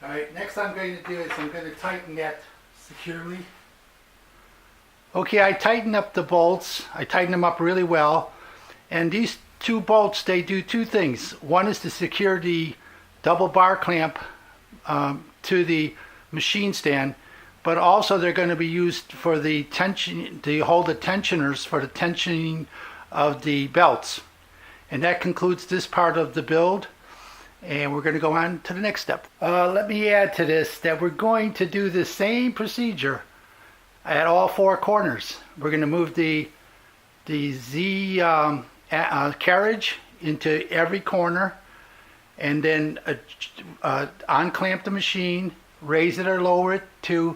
Alright, next I'm going to do is I'm going to tighten that securely. Okay, I tighten up the bolts. I tighten them up really well. And these 2 bolts, they do 2 things. One is to secure the double bar clamp to the machine stand, but also they're going to be used for the tension, to hold the tensioners for the tensioning of the belts. And that concludes this part of the build, and we're going to go on to the next step. Let me add to this that we're going to do the same procedure at all four corners. We're going to move the Z carriage into every corner, and then unclamp the machine, raise it or lower it to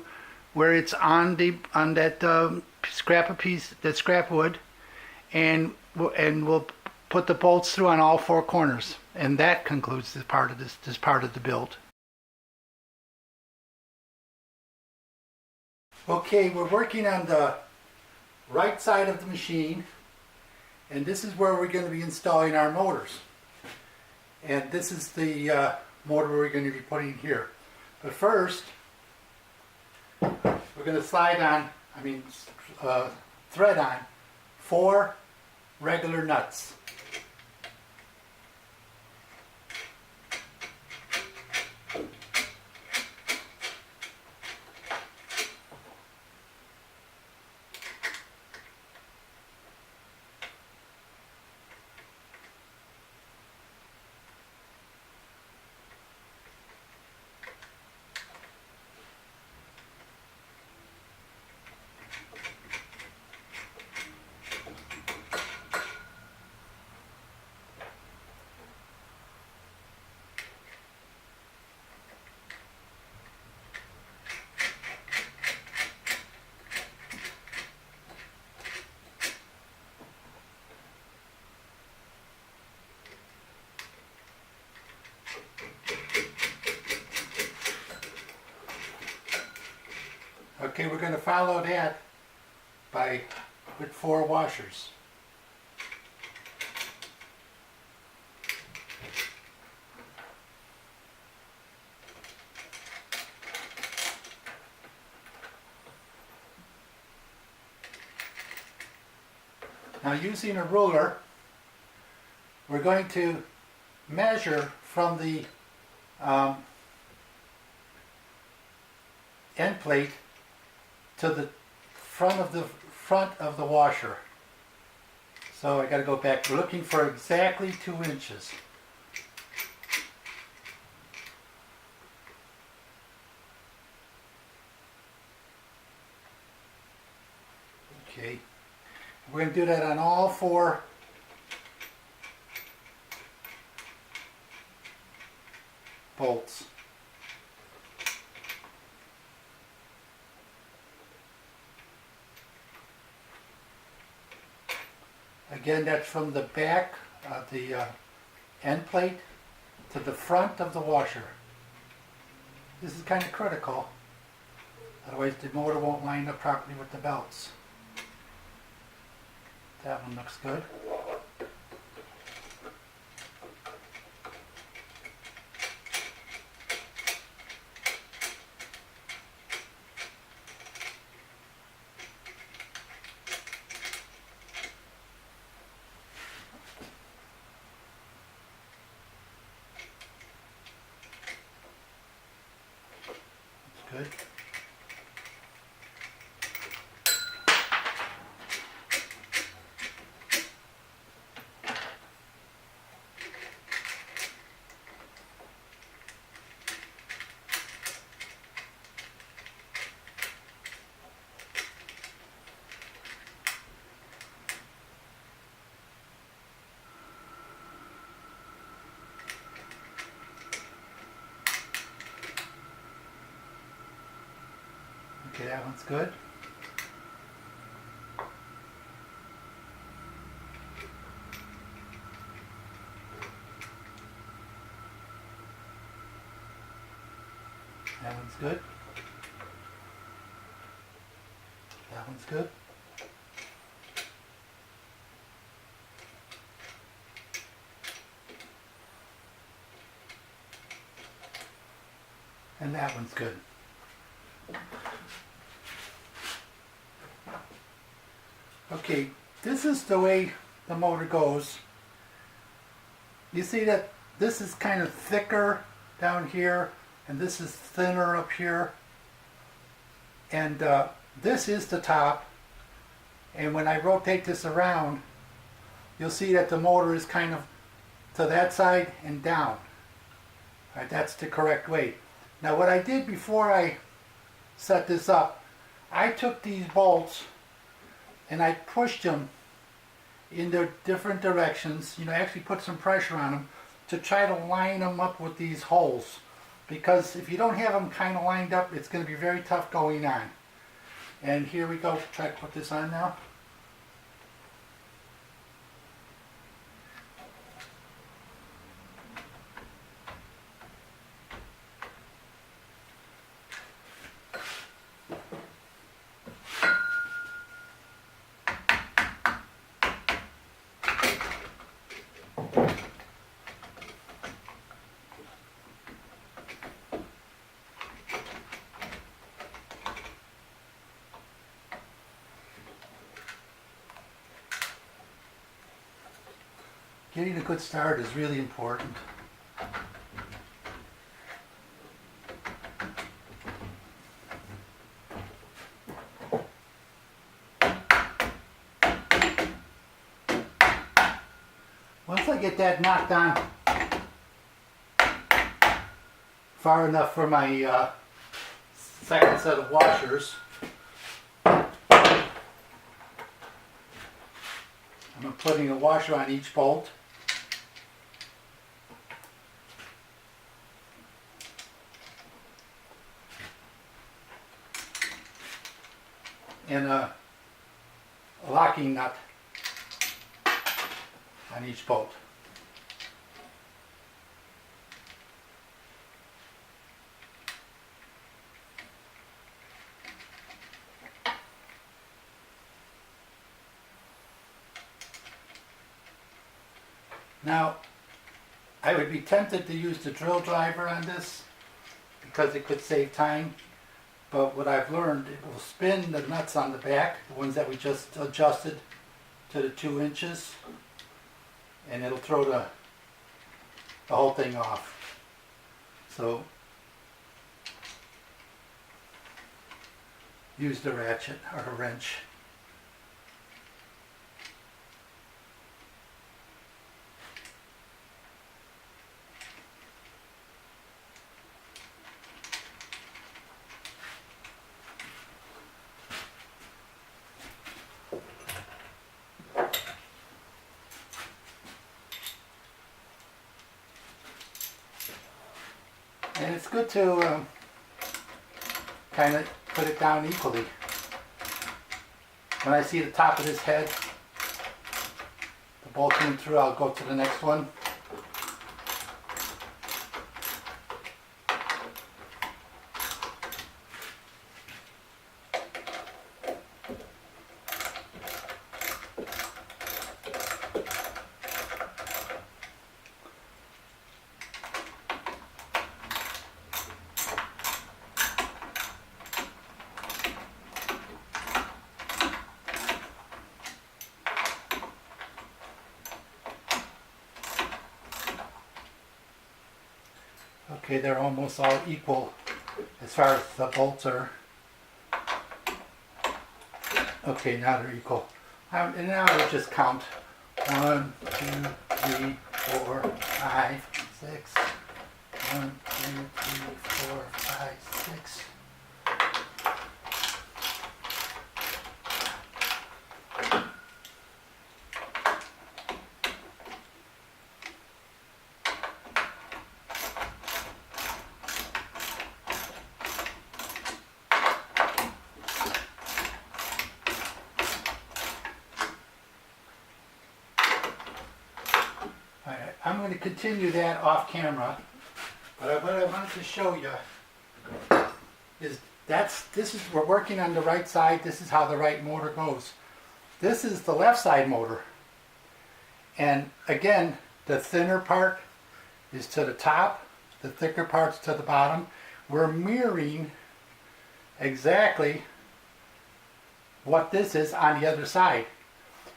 where it's on that scrap wood, and we'll put the bolts through on all four corners, and that concludes this part of the build. Okay, we're working on the right side of the machine, and this is where we're going to be installing our motors. And this is the motor we're going to be putting here. But first, we're going to thread on 4 regular nuts. Okay, we're going to follow that with 4 washers. Now, using a ruler, we're going to measure from the end plate to the front of the washer. So I got to go back. We're looking for exactly 2 inches. Okay. We're going to do that on all 4 bolts. Again, that's from the back of the end plate to the front of the washer. This is kind of critical, otherwise the motor won't line up properly with the belts. That one looks good. Good. Okay, that one's good. That one's good. That one's good. And that one's good. Okay, this is the way the motor goes. You see that this is kind of thicker down here, and this is thinner up here. And this is the top. And when I rotate this around, you'll see that the motor is kind of to that side and down. All right, that's the correct way. Now what I did before I set this up, I took these bolts and I pushed them in their different directions. You know, actually put some pressure on them to try to line them up with these holes. Because if you don't have them kind of lined up, it's going to be very tough going on. And here we go. Try to put this on now. Getting a good start is really important. Once I get that knocked on far enough for my second set of washers, I'm putting a washer on each bolt. And a locking nut on each bolt. Now, I would be tempted to use the drill driver on this because it could save time. But what I've learned, it will spin the nuts on the back, the ones that we just adjusted to the 2 inches, and it'll throw the whole thing off. So use the ratchet or a wrench. And it's good to kind of put it down equally. When I see the top of this head, the bolt came through, I'll go to the next one. Okay, they're almost all equal as far as the bolts are. Okay, now they're equal. And now I'll just count. 1, 2, 3, 4, 5, 6. 1, 2, 3, 4, 5, 6. I'm going to continue that off camera, but what I wanted to show you is we're working on the right side. This is how the right motor goes. This is the left side motor, and again, the thinner part is to the top, the thicker part's to the bottom. We're mirroring exactly what this is on the other side,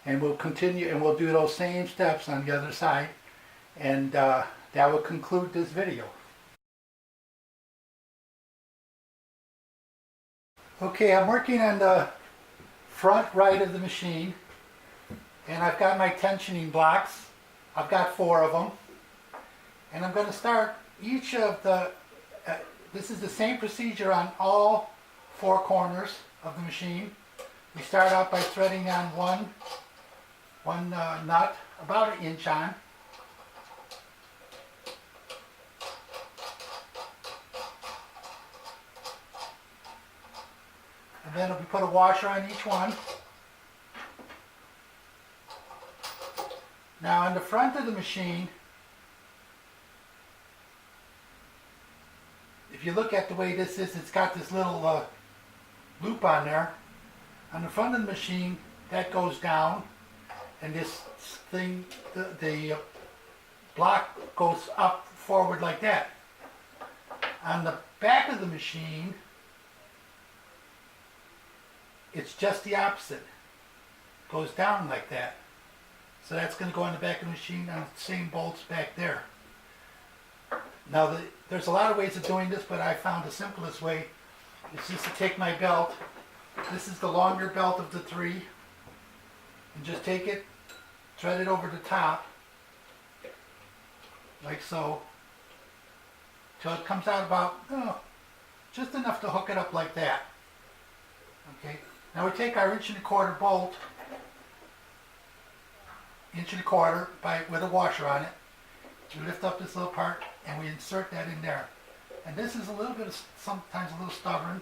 and we'll continue and we'll do those same steps on the other side. And that will conclude this video. Okay, I'm working on the front right of the machine, and I've got my tensioning blocks. I've got 4 of them, and I'm going to start each of the, this is the same procedure on all 4 corners of the machine. We start out by threading on one nut, about 1 inch on. And then we put a washer on each one. Now on the front of the machine, if you look at the way this is, it's got this little loop on there. On the front of the machine, that goes down, and this thing, the block goes up forward like that. On the back of the machine, it's just the opposite. It goes down like that. So that's going to go on the back of the machine on the same bolts back there. Now there's a lot of ways of doing this, but I found the simplest way is just to take my belt. This is the longer belt of the 3. And just take it, thread it over the top, like so, till it comes out about, just enough to hook it up like that. Okay. Now we take our 1¼ bolt, 1¼ with a washer on it. We lift up this little part and we insert that in there. And this is a little bit sometimes a little stubborn.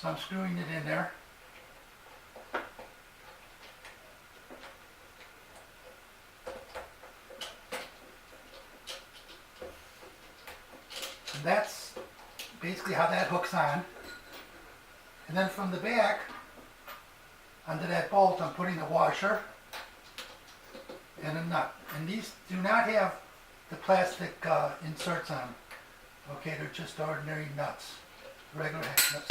So I'm screwing it in there. And that's basically how that hooks on. And then from the back, under that bolt, I'm putting a washer and a nut. And these do not have the plastic inserts on them. Okay, they're just ordinary nuts, regular hex nuts.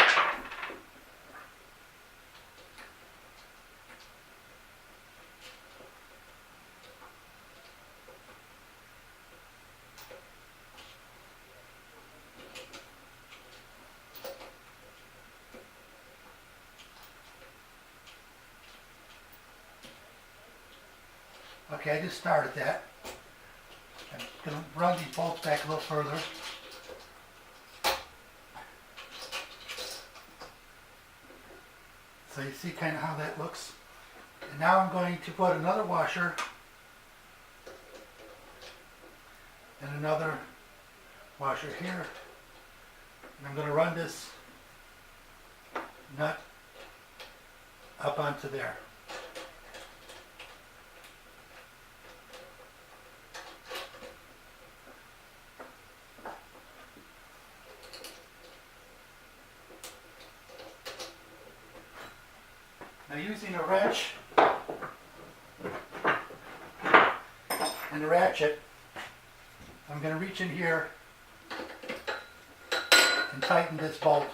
Okay, I just started that. I'm going to run these bolts back a little further. So you see kind of how that looks. And now I'm going to put another washer and another washer here. And I'm going to run this nut up onto there. Now using a wrench and a ratchet, I'm going to reach in here and tighten this bolt.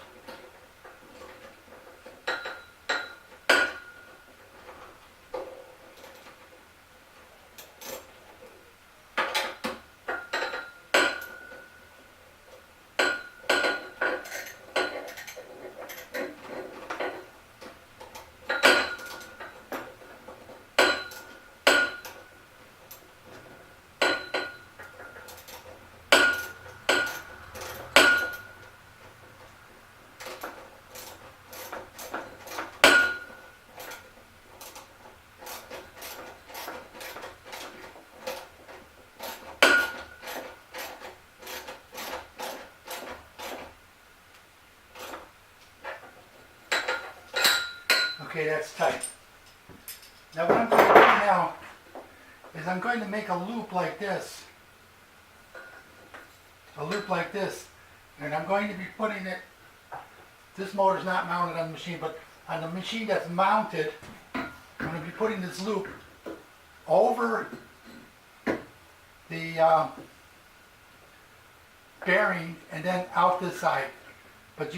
Okay, that's tight. Now what I'm going to do now is I'm going to make a loop like this. A loop like this. And I'm going to be putting it, this motor's not mounted on the machine, but on the machine that's mounted, I'm going to be putting this loop over the bearing and then out this side. But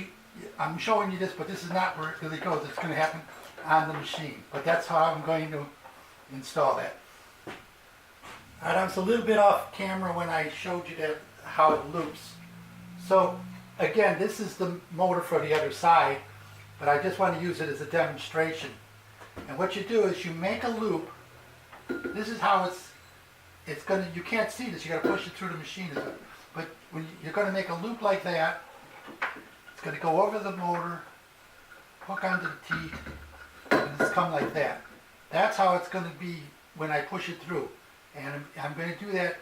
I'm showing you this, but this is not where it really goes. It's going to happen on the machine. But that's how I'm going to install that. Alright, I was a little bit off camera when I showed you that how it loops. So again, this is the motor for the other side, but I just want to use it as a demonstration. And what you do is you make a loop. This is how it's gonna, you can't see this, you gotta push it through the machine. But when you're gonna make a loop like that, it's gonna go over the motor, hook onto the teeth, and it's come like that. That's how it's gonna be when I push it through. And I'm gonna do that,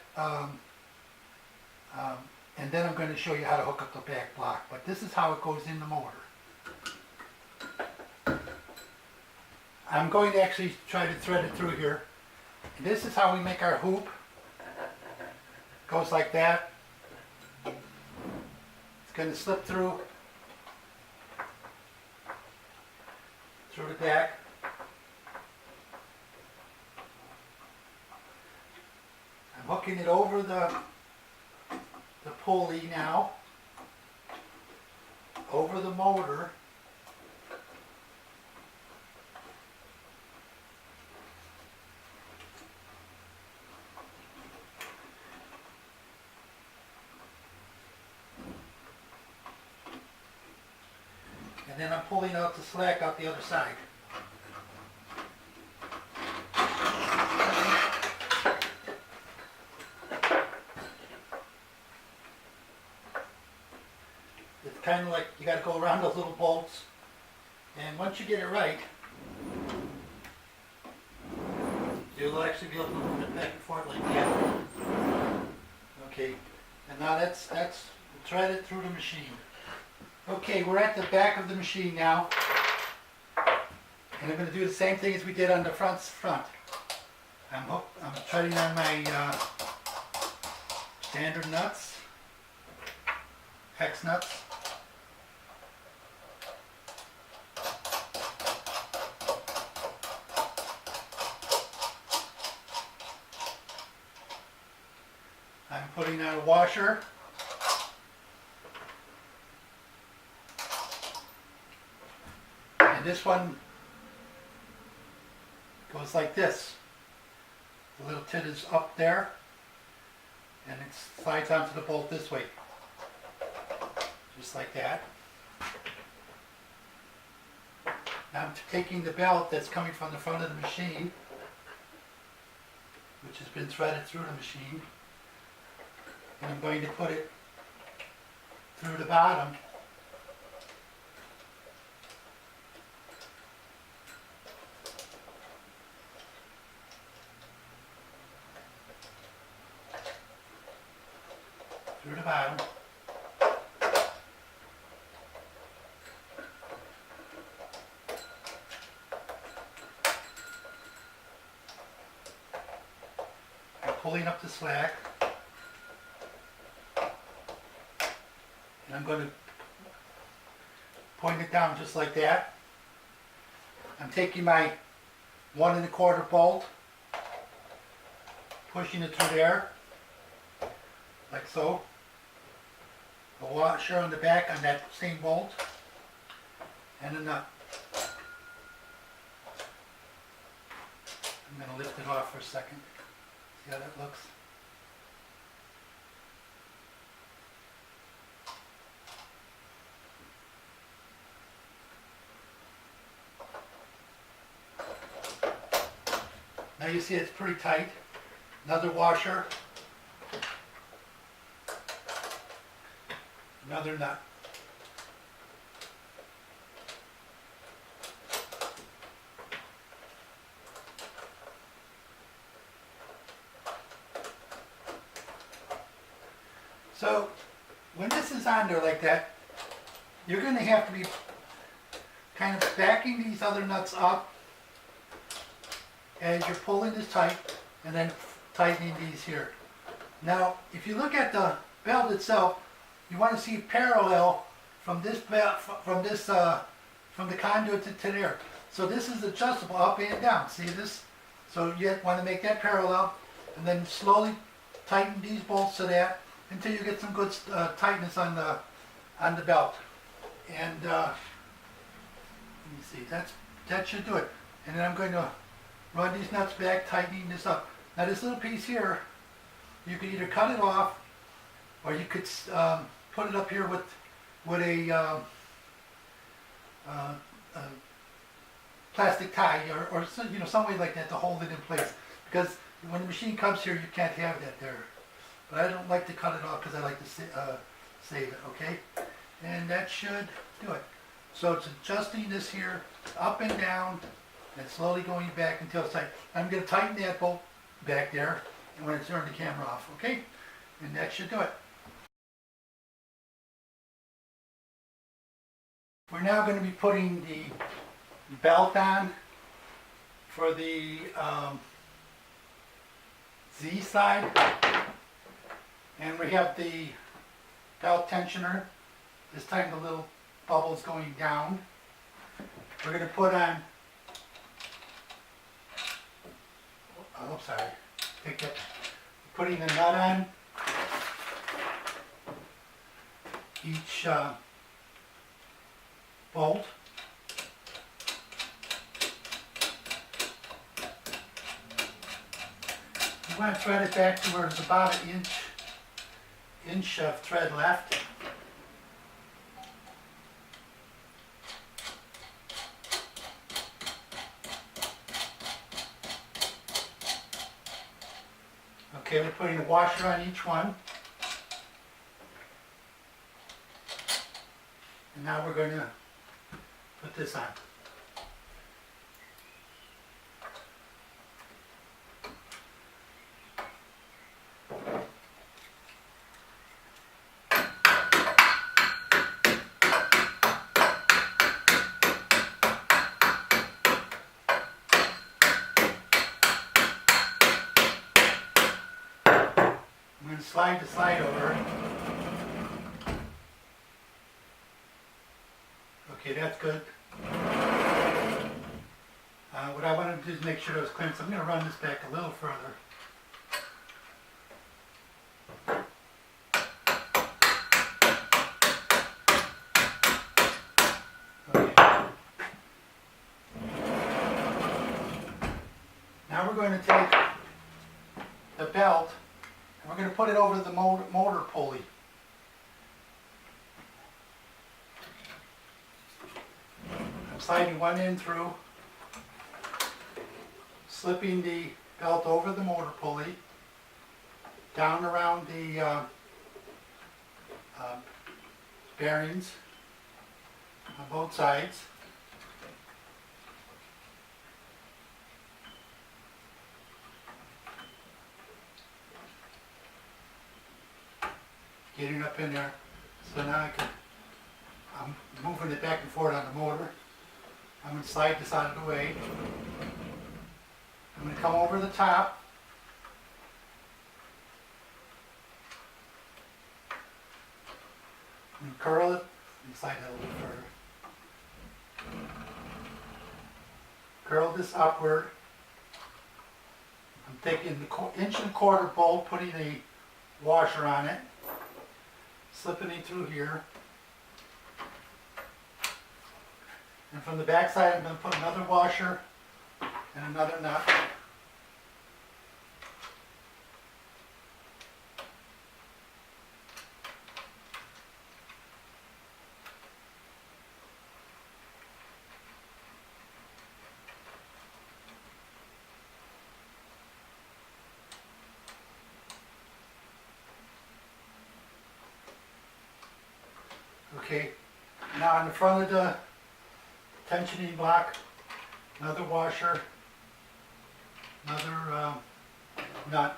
and then I'm gonna show you how to hook up the back block. But this is how it goes in the motor. I'm going to actually try to thread it through here. And this is how we make our hoop. Goes like that. It's going to slip through the back. I'm hooking it over the pulley now, over the motor. And then I'm pulling out the slack out the other side. It's kind of like you got to go around those little bolts, and once you get it right, you'll actually be able to move it back and forth like that. Okay, and now that's thread it through the machine. Okay, we're at the back of the machine now, and I'm going to do the same thing as we did on the front. I'm threading on my standard nuts, hex nuts. I'm putting on a washer. And this one goes like this. The little tit is up there, and it slides onto the bolt this way. Just like that. Now I'm taking the belt that's coming from the front of the machine, which has been threaded through the machine, and I'm going to put it through the bottom. Through the bottom. I'm pulling up the slack, and I'm going to point it down just like that. I'm taking my 1 1/4 bolt, pushing it through there, like so. A washer on the back on that same bolt, and a nut. I'm going to lift it off for a second. See how that looks? Now you see it's pretty tight. Another washer. Another nut. So when this is on there like that, you're going to have to be kind of backing these other nuts up as you're pulling this tight, and then tightening these here. Now if you look at the belt itself, you want to see parallel from this belt, from the conduit to there. So this is adjustable up and down. See this? So you want to make that parallel, and then slowly tighten these bolts to that until you get some good tightness on the belt. And let me see. That should do it. And then I'm going to run these nuts back, tightening this up. Now this little piece here, you could either cut it off, or you could put it up here with with a uh, plastic tie or some, some way like that to hold it in place. Because when the machine comes here, you can't have that there. But I don't like to cut it off because I like to save it, okay? And that should do it. So it's adjusting this here up and down and slowly going back until it's tight. I'm going to tighten that bolt back there and when I turn the camera off, okay? And that should do it. We're now going to be putting the belt on for the Z side, and we have the belt tensioner. This time the little bubble's going down. We're going to put on, oh sorry, take that, putting the nut on each bolt. You want to thread it back to where there's about an inch of thread left. Okay, we're putting a washer on each one. And now we're going to put this on. I'm going to slide the slide over. Okay, that's good. What I wanted to do is make sure it was clean, so I'm going to run this back a little further. Okay. Now we're going to take the belt and we're going to put it over the motor pulley. I'm sliding one end through, slipping the belt over the motor pulley, down around the bearings on both sides. Getting up in there. So now I'm moving it back and forth on the motor. I'm going to slide this out of the way. I'm going to come over the top. I'm going to curl it and slide that a little further. Curl this upward. I'm taking the 1.25 inch bolt, putting a washer on it, slipping it through here. And from the back side, I'm going to put another washer and another nut. Okay, now on the front of the tensioning block, another washer, another nut.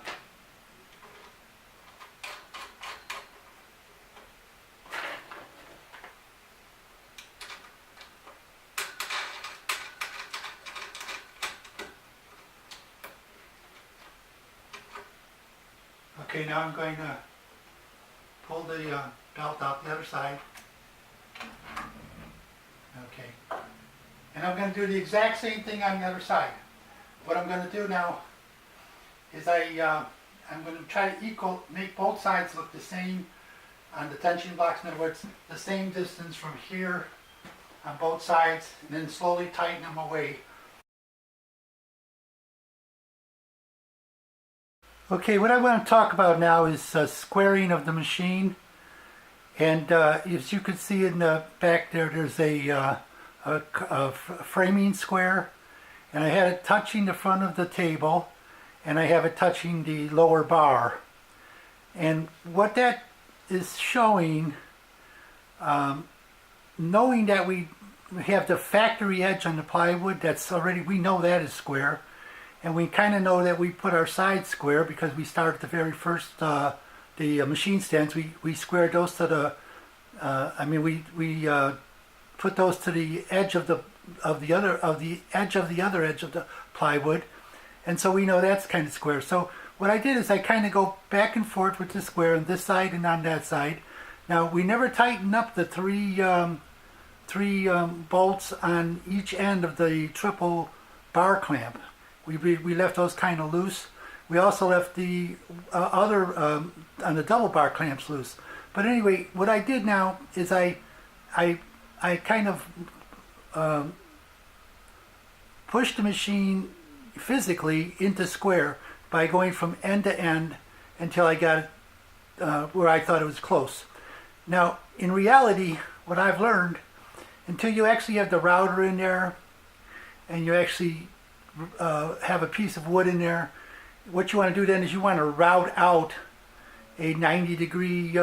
Okay, now I'm going to pull the belt out the other side. Okay. And I'm going to do the exact same thing on the other side. What I'm going to do now is I'm going to try to make both sides look the same on the tension blocks. In other words, the same distance from here on both sides, and then slowly tighten them away. Okay, what I want to talk about now is squaring of the machine. And as you can see in the back there, there's a framing square, and I had it touching the front of the table, and I have it touching the lower bar. And what that is showing, knowing that we have the factory edge on the plywood, that's already, we know that is square, and we kind of know that we put our sides square because we started the very first the machine stands. We squared those to the we put those to the edge of the edge of the plywood, and so we know that's kind of square. So what I did is I kind of go back and forth with the square on this side and on that side. Now we never tighten up the three bolts on each end of the triple bar clamp. We left those kind of loose. We also left the other on the double bar clamps loose. But anyway, what I did now is I kind of pushed the machine physically into square by going from end to end until I got it where I thought it was close. Now, in reality, what I've learned, until you actually have the router in there and you actually have a piece of wood in there, what you want to do then is you want to route out a 90-degree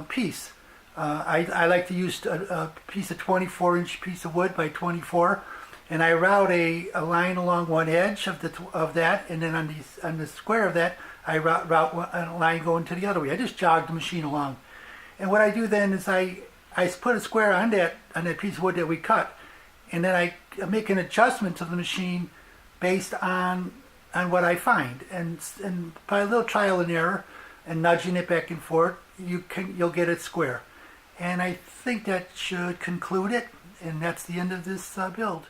piece. I like to use a piece of 24-inch piece of wood by 24, and I route a line along one edge of that, and then on the square of that, I route a line going to the other way. I just jog the machine along, and what I do then is I put a square on that piece of wood that we cut, and then I make an adjustment to the machine based on what I find, and by a little trial and error and nudging it back and forth, you'll get it square. And I think that should conclude it, and that's the end of this build.